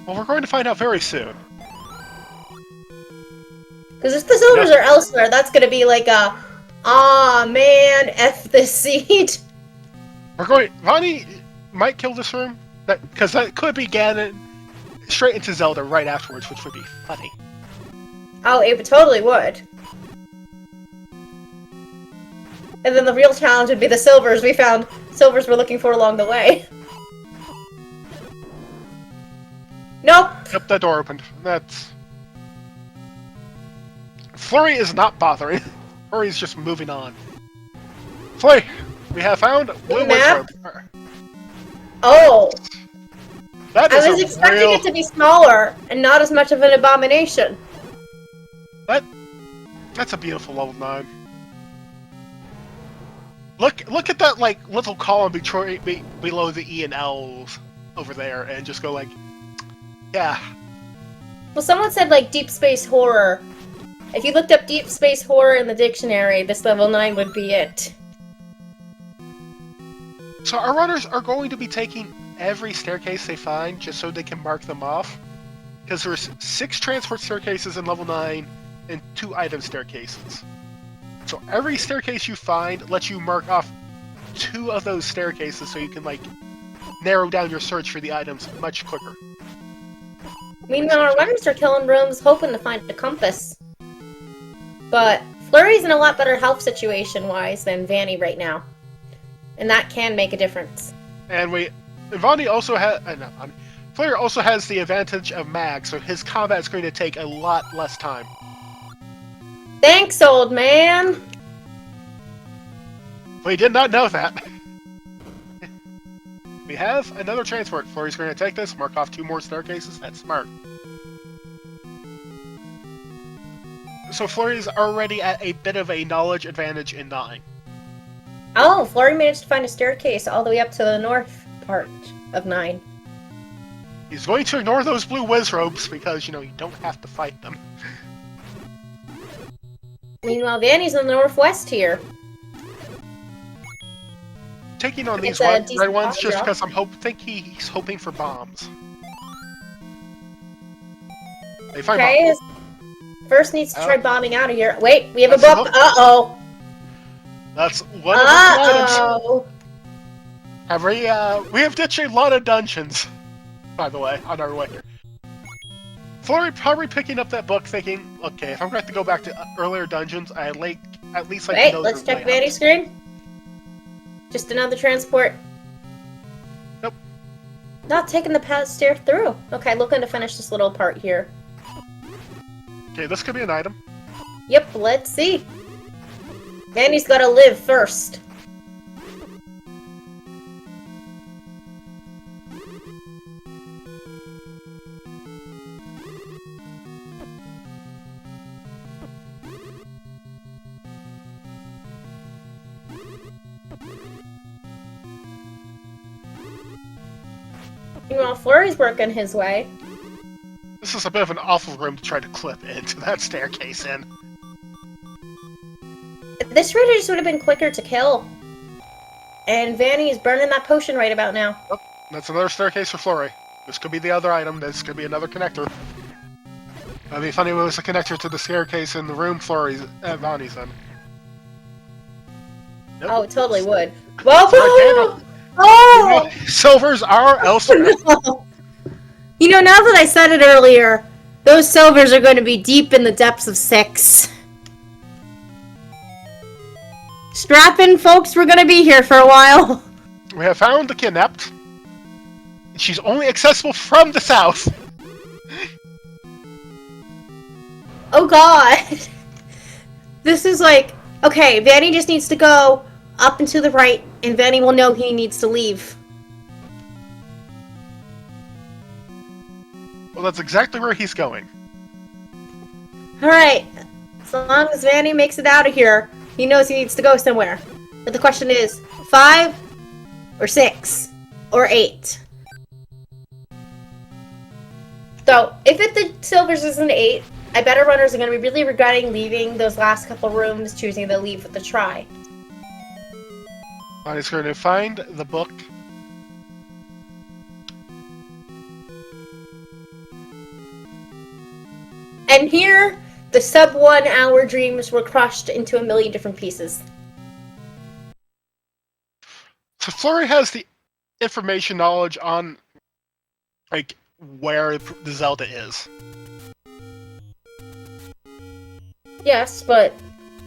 Well, we're going to find out very soon. Because if the silvers are elsewhere, that's going to be like a, ah man, F this seed. Vonnie might kill this room, because that could be Ganon straight into Zelda right afterwards, which would be funny. Oh, it totally would. And then the real challenge would be the silvers we found. Silvers we're looking for along the way. Nope. Yep, that door opened. That's... Fleury is not bothering. Fleury's just moving on. Fleury, we have found Blue map? Wizard. Oh. That I is was a expecting real... it to be smaller and not as much of an abomination. That's a beautiful level 9. Look at that, like, little column below the E and L's over there, and just go like, yeah. Well, someone said, like, deep space horror. If you looked up deep space horror in the dictionary, this level 9 would be it. So our runners are going to be taking every staircase they find just so they can mark them off. Because there's 6 transport staircases in level 9 and 2 item staircases. So every staircase you find lets you mark off 2 of those staircases so you can, like, narrow down your search for the items much quicker. Meanwhile, our runners are killing rooms hoping to find a compass. But Fleury's in a lot better health situation-wise than Vanny right now. And that can make a difference. And Vonnie also has... Fleury also has the advantage of Mag, so his combat is going to take a lot less time. Thanks, old man! We did not know that. We have another transport. Fleury's going to take this, mark off 2 more staircases. That's smart. So Fleury's already at a bit of a knowledge advantage in 9. Oh, Fleury managed to find a staircase all the way up to the north part of 9. He's going to ignore those blue whiz robes because, you know, you don't have to fight them. Meanwhile, Vanny's in the northwest here. Taking on these It's a red decent ones bomb just drop. because think he's hoping for bombs. They find Okay, bombs. first needs to try Oh. bombing out of here. Wait, we have a That's bump. enough. Uh-oh. That's one of the items. Uh-oh. We have ditched a lot of dungeons, by the way, on our way here. Fleury probably picking up that book thinking, okay, if I'm going to have to go back to earlier dungeons, I at least like to Wait, know let's their check layout. Vanny's screen. Just another transport. Nope. Not taking the path stair through. Okay, looking to finish this little part here. Okay, this could be an item. Yep, let's see. Vanny's gotta live first. Meanwhile, Fleury's working his way. This is a bit of an awful room to try to clip into that staircase in. This raider just would have been quicker to kill. And Vanny is burning that potion right about now. Oh, that's another staircase for Fleury. This could be the other item. This could be another connector. That'd be funny if it was a connector to the staircase in the room Fleury's Vonnie's in. Nope. Oh, it totally would. Whoa! It's a red candle. Oh! Silvers are elsewhere. You know, now that I said it earlier, those silvers are going to be deep in the depths of 6. Strap in, folks, we're going to be here for a while. We have found the kidnapped. She's only accessible from the south. Oh god. This is like, okay, Vanny just needs to go up and to the right, and Vanny will know he needs to leave. Well, that's exactly where he's going. Alright. As long as Vanny makes it out of here, he knows he needs to go somewhere. But the question is, 5 or 6 or 8? So, if the silvers is an 8, I bet our runners are going to be really regretting leaving those last couple rooms, choosing to leave with the try. He's going to find the book. And here, the sub 1 hour dreams were crushed into a million different pieces. So Fleury has the information knowledge on, like, where the Zelda is. Yes, but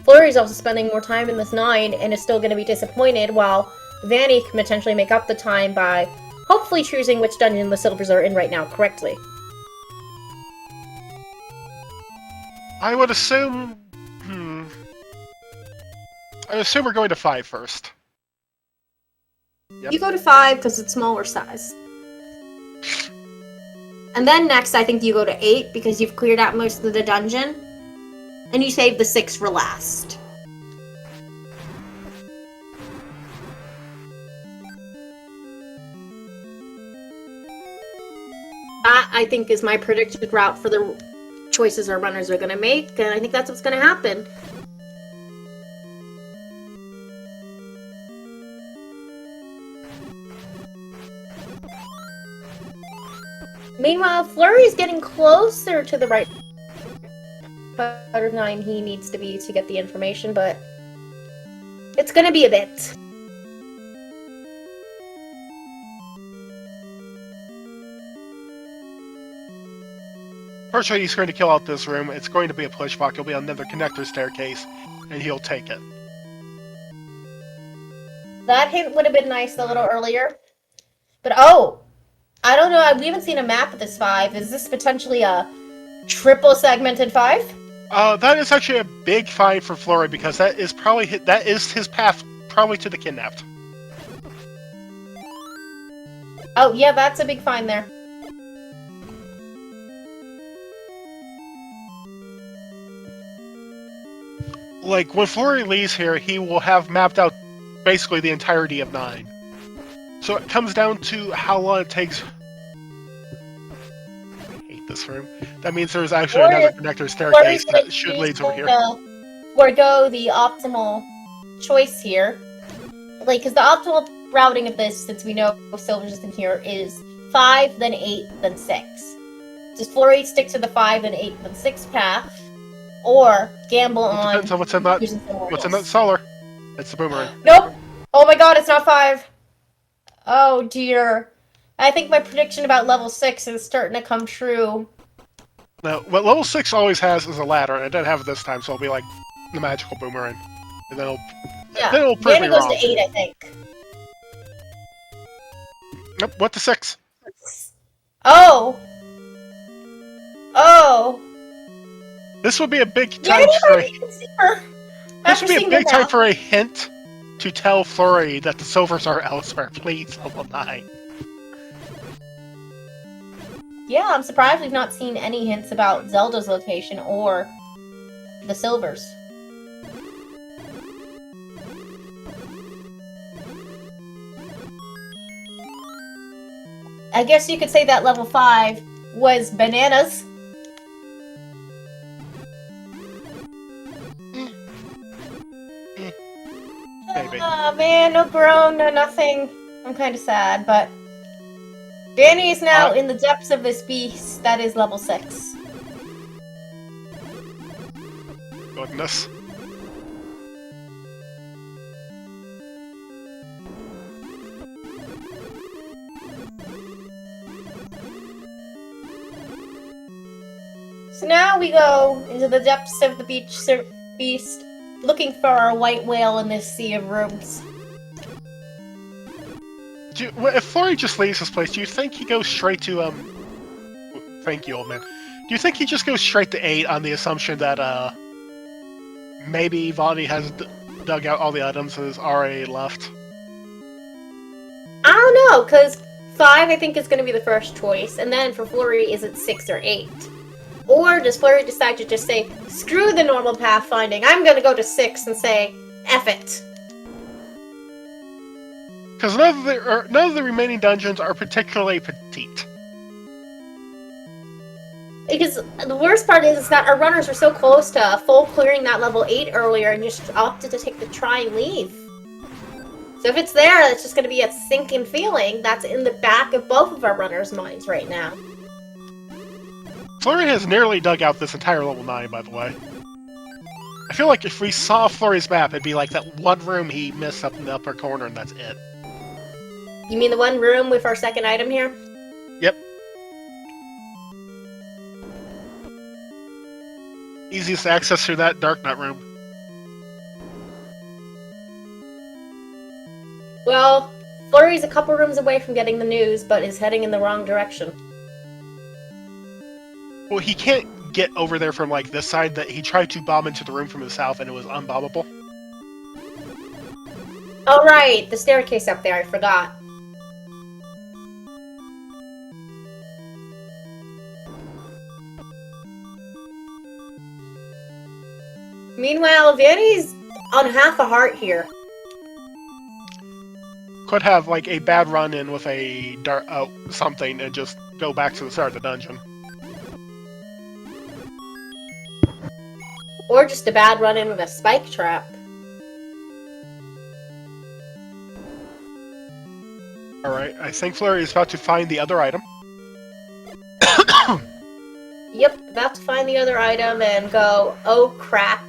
Fleury's also spending more time in this 9 and is still going to be disappointed, while Vanny can potentially make up the time by hopefully choosing which dungeon the silvers are in right now correctly. I would assume... I assume we're going to 5 first. Yep. You go to 5 because it's smaller size. And then next, I think you go to 8 because you've cleared out most of the dungeon. And you save the 6 for last. That, I think, is my predicted route for the choices our runners are going to make, and I think that's what's going to happen. Meanwhile, Fleury's getting closer to the right part of 9 he needs to be to get the information, but it's going to be a bit. First, he's going to kill out this room. It's going to be a push block. It'll be another connector staircase, and he'll take it. That hint would have been nice a little earlier. But oh! I don't know, we haven't seen a map of this 5. Is this potentially a triple segmented 5? That is actually a big find for Fleury, because that is probably his path probably to the kidnapped. Oh, yeah, that's a big find there. Like, when Fleury leaves here, he will have mapped out basically the entirety of 9. So it comes down to how long it takes... I hate this room. That means there's actually another connector staircase that should lead over here. Forgo the optimal choice here. Like, because the optimal routing of this, since we know silver's in here, is 5, then 8, then 6. Does Fleury stick to the 5, then 8, then 6 path? Or gamble on... Depends on what's in that cellar. It's the boomerang. Nope! Oh my god, it's not 5! Oh dear. I think my prediction about level 6 is starting to come true. Now, what level 6 always has is a ladder, and it doesn't have it this time, so it'll be like the magical boomerang. And then it'll prove me Vanny goes wrong. to 8, I think. Nope, what to 6? Oh! Oh! This would be a big time for a hint to tell Fleury that the silvers are elsewhere. Please, level 9. Yeah, I'm surprised we've not seen any hints about Zelda's location or the silvers. I guess you could say that level 5 was bananas. Maybe. Oh man, no groan, no nothing. I'm kind of sad, but Vanny is now in the depths of this beast that is level 6. Goodness. So now we go into the depths of the beast, looking for our white whale in this sea of rooms. If Fleury just leaves this place, do you think he goes straight to, Thank you, old man. Do you think he just goes straight to 8 on the assumption that, maybe Vonnie has dug out all the items and is already left? I don't know, because 5, I think, is going to be the first choice. And then for Fleury, is it 6 or 8? Or does Fleury decide to just say, screw the normal pathfinding, I'm going to go to 6 and say, F it. Because none of the remaining dungeons are particularly petite. Because the worst part is that our runners were so close to full clearing that level 8 earlier and just opted to take the try and leave. So if it's there, it's just going to be a sinking feeling that's in the back of both of our runners' minds right now. Fleury has nearly dug out this entire level 9, by the way. I feel like if we saw Fleury's map, it'd be like that one room he missed up in the upper corner, and that's it. You mean the one room with our second item here? Yep. Easiest access through that dark nut room. Well, Fleury's a couple rooms away from getting the news, but is heading in the wrong direction. Well, he can't get over there from, like, this side. That he tried to bomb into the room from the south, and it was unbombable. Oh, right, the staircase up there, I forgot. Meanwhile, Vanny's on half a heart here. Could have, like, a bad run-in with a something and just go back to the start of the dungeon. Or just a bad run-in with a spike trap. Alright, I think Fleury is about to find the other item. Yep, about to find the other item and go, oh crap.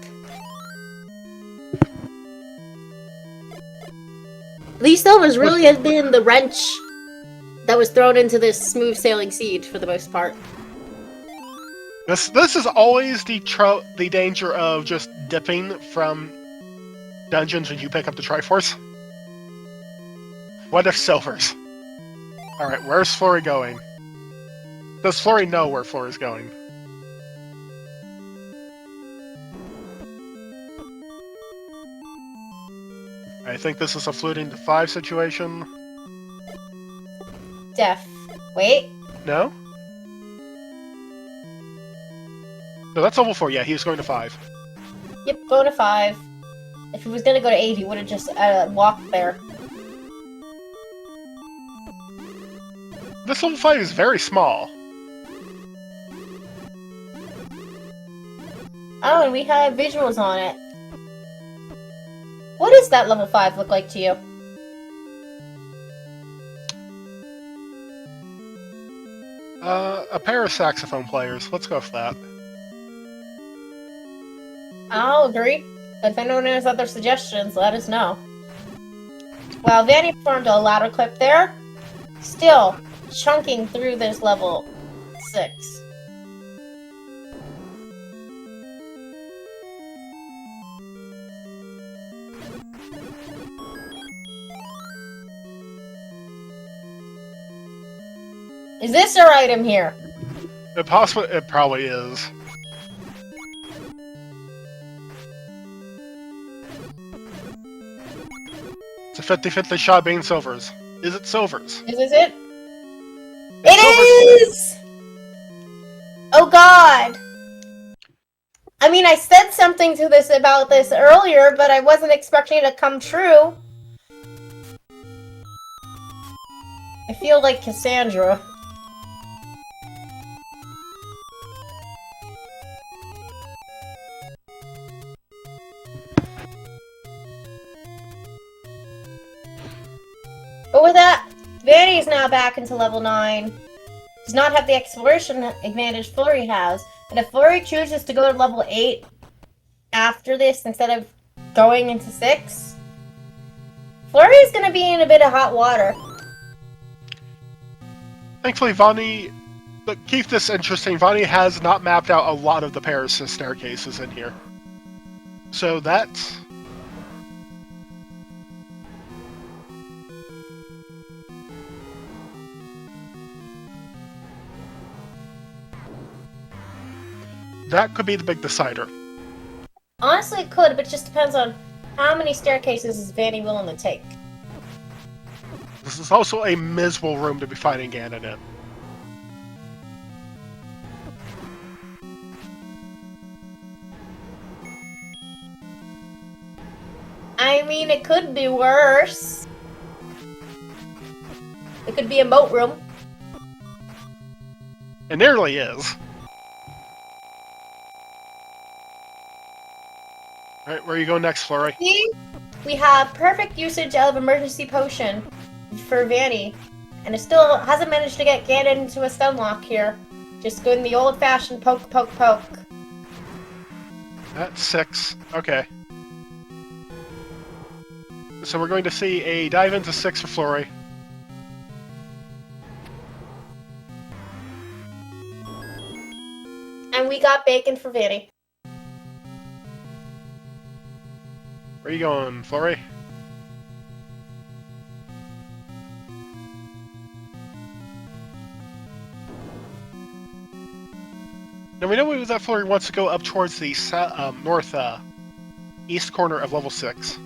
These Silvers really has been the wrench that was thrown into this smooth sailing siege for the most part. This is always the danger of just dipping from dungeons when you pick up the Triforce. What if Silvers? Alright, where's Fleury going? Does Fleury know where Fleury's going? I think this is a fluting to 5 situation. Wait. No? No, that's level 4. Yeah, he was going to 5. Yep, going to 5. If he was gonna go to 8, he would have just walked there. This level 5 is very small. Oh, and we have visuals on it. What does that level 5 look like to you? A pair of saxophone players. Let's go for that. I'll agree. If anyone has other suggestions, let us know. Well, Vanny performed a ladder clip there. Still chunking through this level 6. Is this our item here? It probably is. It's a 50-50 shot being Silvers. Is it Silvers? Is this it? It is! Oh god! I mean, I said something to this about this earlier, but I wasn't expecting it to come true. I feel like Cassandra. But with that, Vanny is now back into level 9. Does not have the exploration advantage Fleury has. And if Fleury chooses to go to level 8 after this instead of going into 6, Fleury is going to be in a bit of hot water. Thankfully, Vani... Look, keep this interesting. Vani has not mapped out a lot of the Paris staircases in here. So that could be the big decider. Honestly, it could, but it just depends on how many staircases is Vanny willing to take. This is also a miserable room to be fighting Ganon in. I mean, it could be worse. It could be a moat room. It nearly is. Alright, where are you going next, Fleury? See? We have perfect usage of emergency potion for Vanny. And it still hasn't managed to get Ganon into a stun lock here. Just going the old-fashioned poke, poke, poke. That's 6. Okay. So we're going to see a dive into 6 for Fleury. And we got bacon for Vanny. Where are you going, Fleury? Now we know that Fleury wants to go up towards the north east corner of level 6.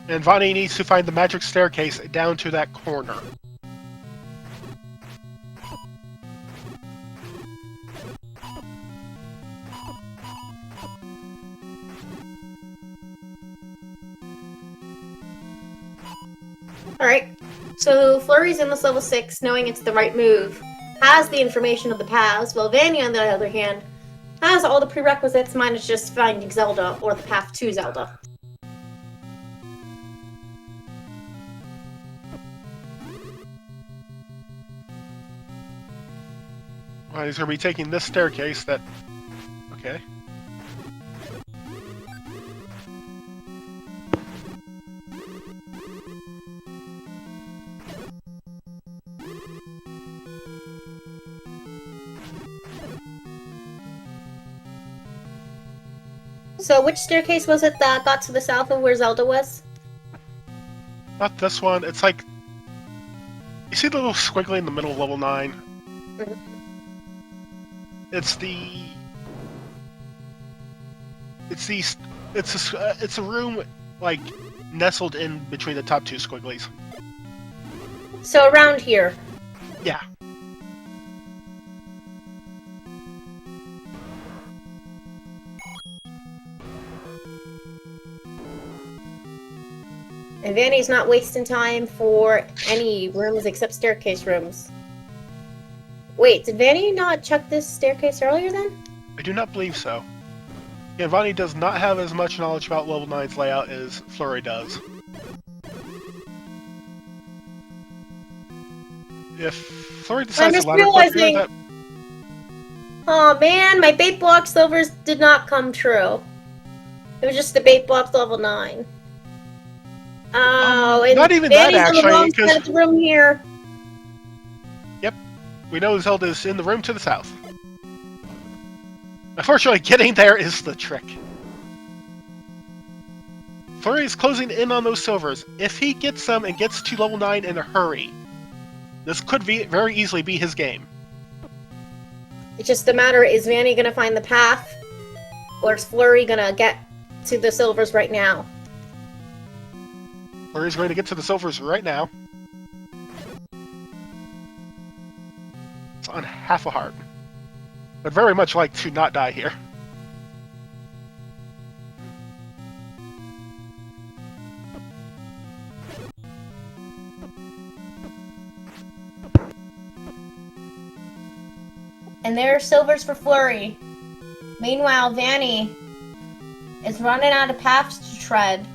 And Vanny needs to find the magic staircase down to that corner. Alright, so Fleury's in this level 6, knowing it's the right move, has the information of the paths, while Vanny, on the other hand, has all the prerequisites minus just finding Zelda, or the path to Zelda. Well, he's going to be taking this staircase that... Okay. So which staircase was it that got to the south of where Zelda was? Not this one. It's like... You see the little squiggly in the middle of level 9? Mhm. It's the... It's a room, like, nestled in between the top 2 squigglies. So around here. Yeah. And Vanny's not wasting time for any rooms except staircase rooms. Wait, did Vanny not check this staircase earlier then? I do not believe so. Yeah, Vanny does not have as much knowledge about level 9's layout as Fleury does. If Fleury decides just to ladder climb here, realizing- that... Oh man, my bait block silvers did not come true. It was just the bait block level 9. Oh, and not even that, Vanny's on the actually, wrong because- side of the room here. We know Zelda's in the room to the south. Unfortunately, getting there is the trick. Fleury is closing in on those silvers. If he gets them and gets to level 9 in a hurry, this could very easily be his game. It's just a matter, is Vanny gonna find the path? Or is Fleury gonna get to the silvers right now? Fleury's going to get to the silvers right now. It's on half a heart. But very much like to not die here. And there are silvers for Fleury. Meanwhile, Vanny is running out of paths to tread.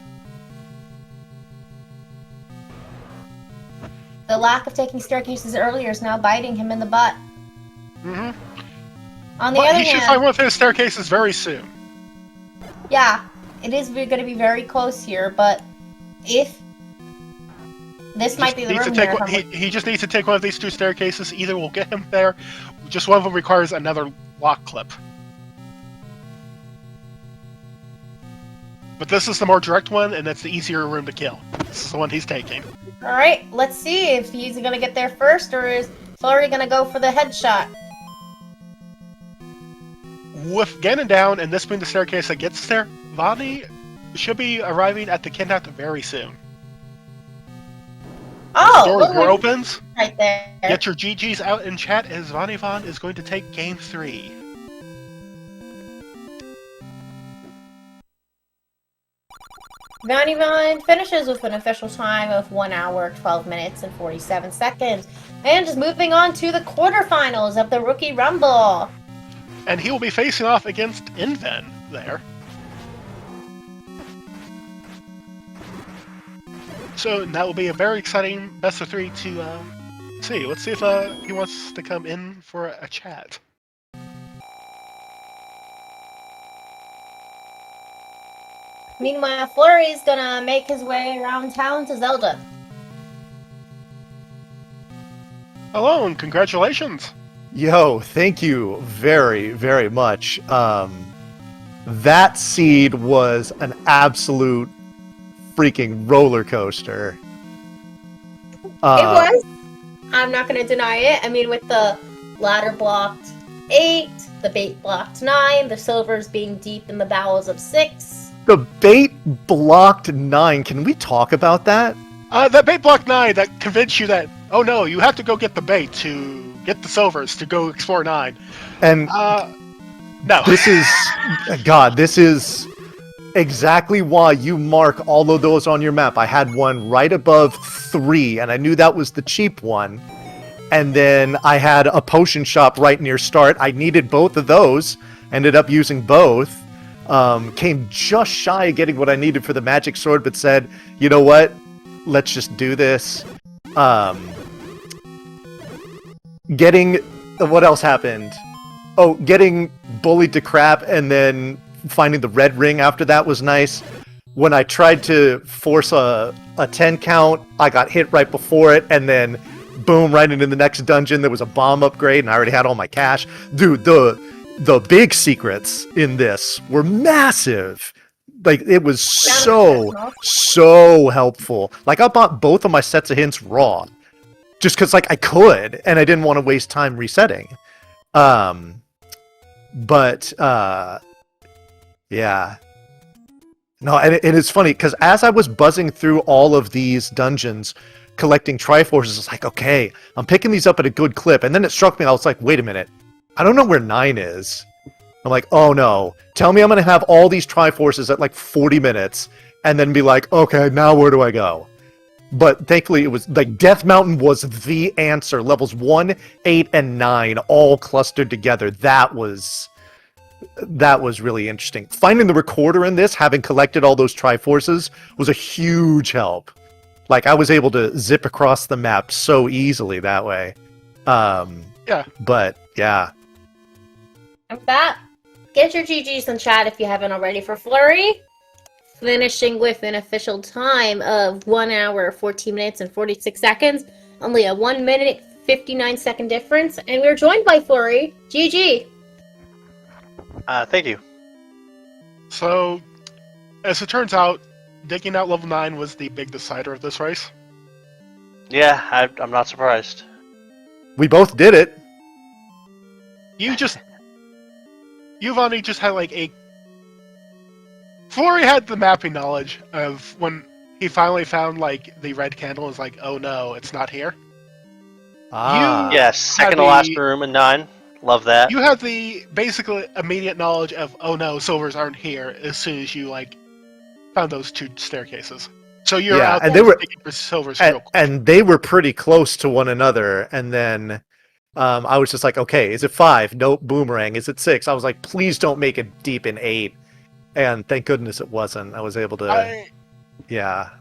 The lack of taking staircases earlier is now biting him in the butt. Mm-hmm. On the But other he should hand, find one of his staircases very soon. yeah, it is going to be very close here, but if this might be the room here. He just needs to take one of these 2 staircases. Either will get him there, just one of them requires another lock clip. But this is the more direct one, and that's the easier room to kill. This is the one he's taking. Alright, let's see if he's going to get there first, or is Fleury going to go for the headshot? With Ganon down and this being the staircase that gets there, Vanny should be arriving at the kidnap very soon. Oh, The door opens. right there. Get your GGs out in chat as Vaughn is going to take game 3. Van finishes with an official time of 1 hour, 12 minutes, and 47 seconds. And just moving on to the quarterfinals of the Rookie Rumble. And he will be facing off against Inven there. So that will be a very exciting best of 3 to see. Let's see if he wants to come in for a chat. Meanwhile, Fleury's gonna make his way around town to Zelda. Hello and congratulations. Yo, thank you very, very much. That seed was an absolute freaking roller coaster. It was. I'm not going to deny it. I mean, with the ladder blocked 8, the bait blocked 9, the silvers being deep in the bowels of 6. The bait blocked 9. Can we talk about that? That bait block 9 that convinced you that, oh no, you have to go get the bait to get the silvers to go explore 9. And no. This is, God, this is exactly why you mark all of those on your map. I had one right above 3, and I knew that was the cheap one. And then I had a potion shop right near start. I needed both of those. Ended up using both. Came just shy of getting what I needed for the magic sword, but said, you know what? Let's just do this. What else happened? Oh, getting bullied to crap and then finding the red ring after that was nice. When I tried to force a 10 count, I got hit right before it, and then boom, right into the next dungeon, there was a bomb upgrade, and I already had all my cash. Dude, the big secrets in this were massive. Like, it was so helpful. Like, I bought both of my sets of hints raw. Just because, like, I could, and I didn't want to waste time resetting. Yeah. No, and it's funny, because as I was buzzing through all of these dungeons, collecting Triforces, it's like, okay, I'm picking these up at a good clip. And then it struck me, and I was like, wait a minute. I don't know where 9 is. I'm like, oh no. Tell me I'm going to have all these Triforces at like 40 minutes, and then be like, okay, now where do I go? But thankfully, it was like Death Mountain was the answer. Levels 1, 8, and 9 all clustered together. That was really interesting. Finding the recorder in this, having collected all those Triforces, was a huge help. Like, I was able to zip across the map so easily that way. Yeah. But, yeah. And with that, get your GGs in chat if you haven't already for Fleury. Finishing with an official time of 1 hour, 14 minutes, and 46 seconds. Only a 1 minute, 59 second difference. And we're joined by Fleury. GG. Thank you. So, as it turns out, digging out level 9 was the big decider of this race. Yeah, I'm not surprised. We both did it. Giovanni just had like a... Fleury had the mapping knowledge of when he finally found like the red candle, was like, oh no, it's not here. Yes, second to last room in 9. Love that. You have the basically immediate knowledge of, oh no, silvers aren't here as soon as you like found those 2 staircases. So you're out and there they were looking for silvers real quick. and they were pretty close to one another. And then I was just like, okay, is it 5? Nope, boomerang. Is it 6? I was like, please don't make it deep in 8. And thank goodness it wasn't. I was able to. Yeah.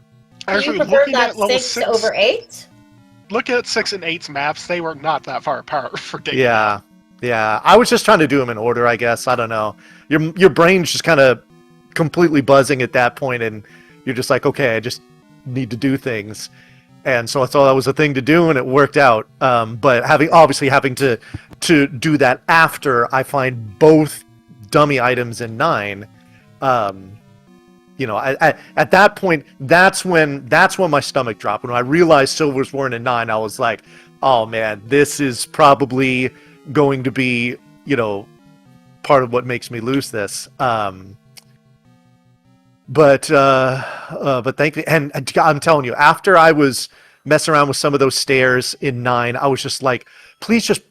Actually, Do you prefer looking that at level 6 over 8? Look at 6 and 8's maps; they were not that far apart for digging. Yeah. Yeah. I was just trying to do them in order, I guess. I don't know. Your brain's just kind of completely buzzing at that point, and you're just like, okay, I just need to do things. And so I thought that was a thing to do, and it worked out. But having to do that after I find both dummy items in 9. You know, at that point, that's when my stomach dropped. When I realized silvers weren't in 9, I was like, oh man, this is probably going to be, you know, part of what makes me lose this. but thank you. And I'm telling you, after I was messing around with some of those stairs in 9, I was just like, please just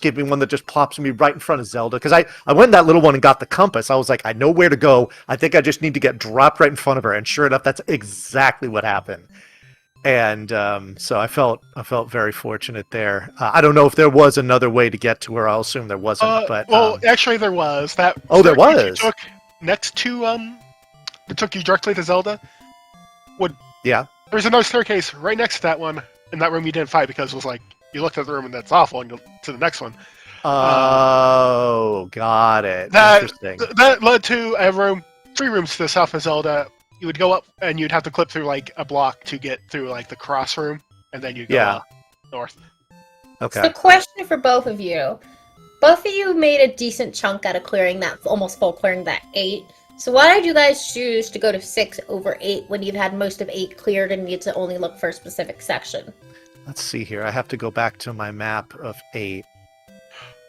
give me one that just plops me right in front of Zelda. Because I went in that little one and got the compass. I was like, I know where to go. I think I just need to get dropped right in front of her. And sure enough, that's exactly what happened. And so I felt very fortunate there. I don't know if there was another way to get to her. I'll assume there wasn't. But well, actually, there was. That there was. You took next to it took you directly to Zelda. Yeah. There's another staircase right next to that one. In that room, you didn't fight because it was like you looked at the room and that's awful, and you to the next one. Oh, got it. Interesting. That led to a room, 3 rooms to the south of Zelda. You would go up and you'd have to clip through like a block to get through like the cross room, and then you go north. Okay. So, question for both of you. Both of you made a decent chunk out of clearing that, almost full clearing that 8. So why did you guys choose to go to 6 over 8 when you've had most of 8 cleared and need to only look for a specific section? Let's see here. I have to go back to my map of 8.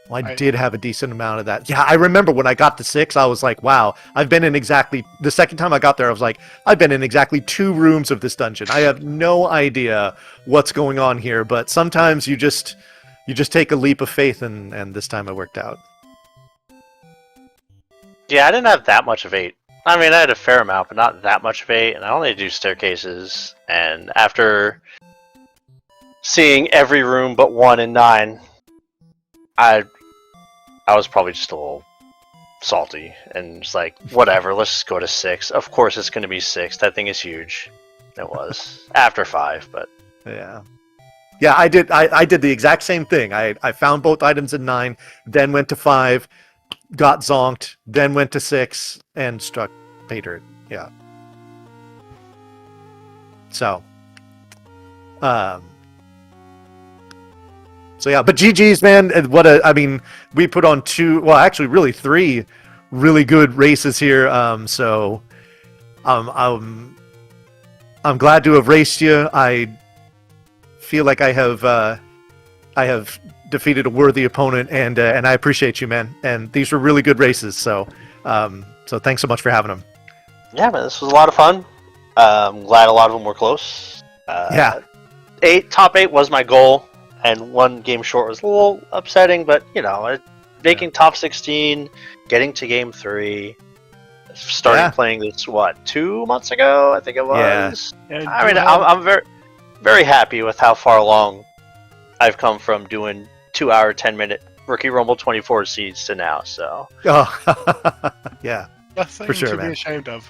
Well, I did have a decent amount of that. Yeah, I remember when I got to 6, I was like, wow, I've been in exactly... The second time I got there, I was like, I've been in exactly 2 rooms of this dungeon. I have no idea what's going on here, but sometimes you just take a leap of faith, and this time it worked out. Yeah, I didn't have that much of 8. I mean, I had a fair amount, but not that much of 8, and I only do staircases. And after seeing every room but 1 in 9, I was probably just a little salty and just like, whatever, let's just go to 6. Of course it's going to be 6. That thing is huge. It was after 5, but yeah, I did the exact same thing. I found both items in 9, then went to 5, got zonked, then went to 6 and struck pay dirt. Yeah. So yeah, but GG's, man. I mean, we put on 2, well, actually really 3 really good races here. So I'm glad to have raced you. I feel like I have defeated a worthy opponent, and I appreciate you, man. And these were really good races. So thanks so much for having them. Yeah, man, this was a lot of fun. I'm glad a lot of them were close. Yeah. Top 8 was my goal. And 1 game short was a little upsetting, but, you know, making top 16, getting to game 3, starting playing this, 2 months ago, I think it was? Yeah. I mean, I'm very, very happy with how far along I've come from doing 2-hour, 10-minute Rookie Rumble 24 seeds to now, so. Oh, yeah. Nothing for sure, to man. be ashamed of.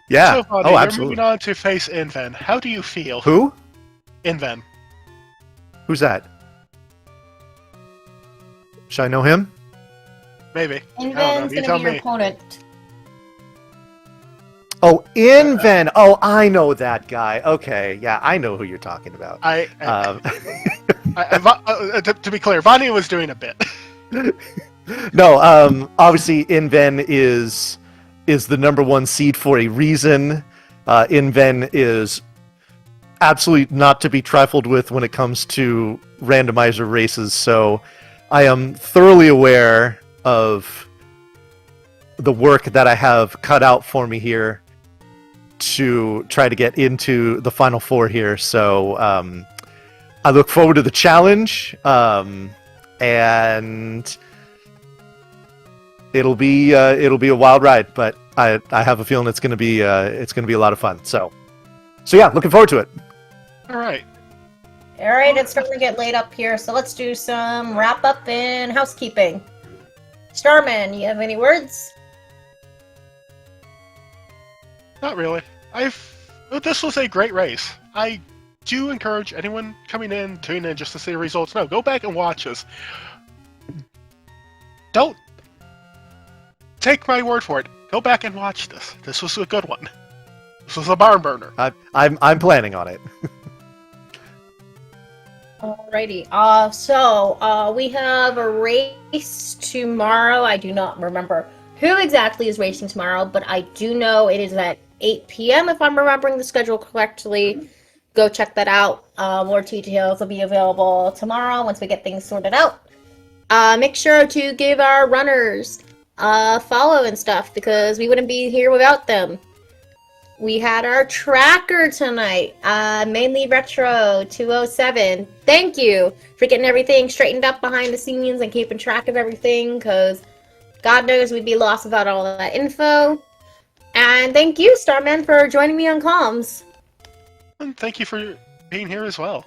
Yeah. So, Bonnie, you're absolutely. Moving on to face Inven. How do you feel? Who? Inven. Who's that? Should I know him? Maybe. Inven's gonna be your opponent. Oh, Inven. Oh, I know that guy. Okay, yeah, I know who you're talking about. To be clear, Bonnie was doing a bit. No, obviously Inven is the number 1 seed for a reason. Inven is absolutely not to be trifled with when it comes to randomizer races, so I am thoroughly aware of the work that I have cut out for me here to try to get into the Final 4 here, so I look forward to the challenge, and it'll be a wild ride, but I have a feeling it's gonna be a lot of fun. So yeah, looking forward to it. All right, it's starting to get late up here, so let's do some wrap up and housekeeping. Starman, you have any words? not really. This was a great race. I do encourage anyone coming in, tuning in just to see the results. No, go back and watch this. Don't take my word for it. Go back and watch this. This was a good one. This was a barn burner. I'm planning on it. Alrighty. So we have a race tomorrow. I do not remember who exactly is racing tomorrow, but I do know it is at 8 p.m. if I'm remembering the schedule correctly. Go check that out. More details will be available tomorrow once we get things sorted out. Make sure to give our runners a follow and stuff, because we wouldn't be here without them. we had our tracker tonight. Mainly Retro 207. Thank you for getting everything straightened up behind the scenes and keeping track of everything, because God knows we'd be lost without all of that info. And thank you, Starman, for joining me on comms. And thank you for being here as well.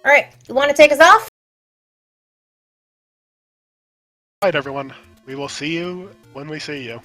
Alright, you want to take us off? All right, everyone. We will see you when we see you.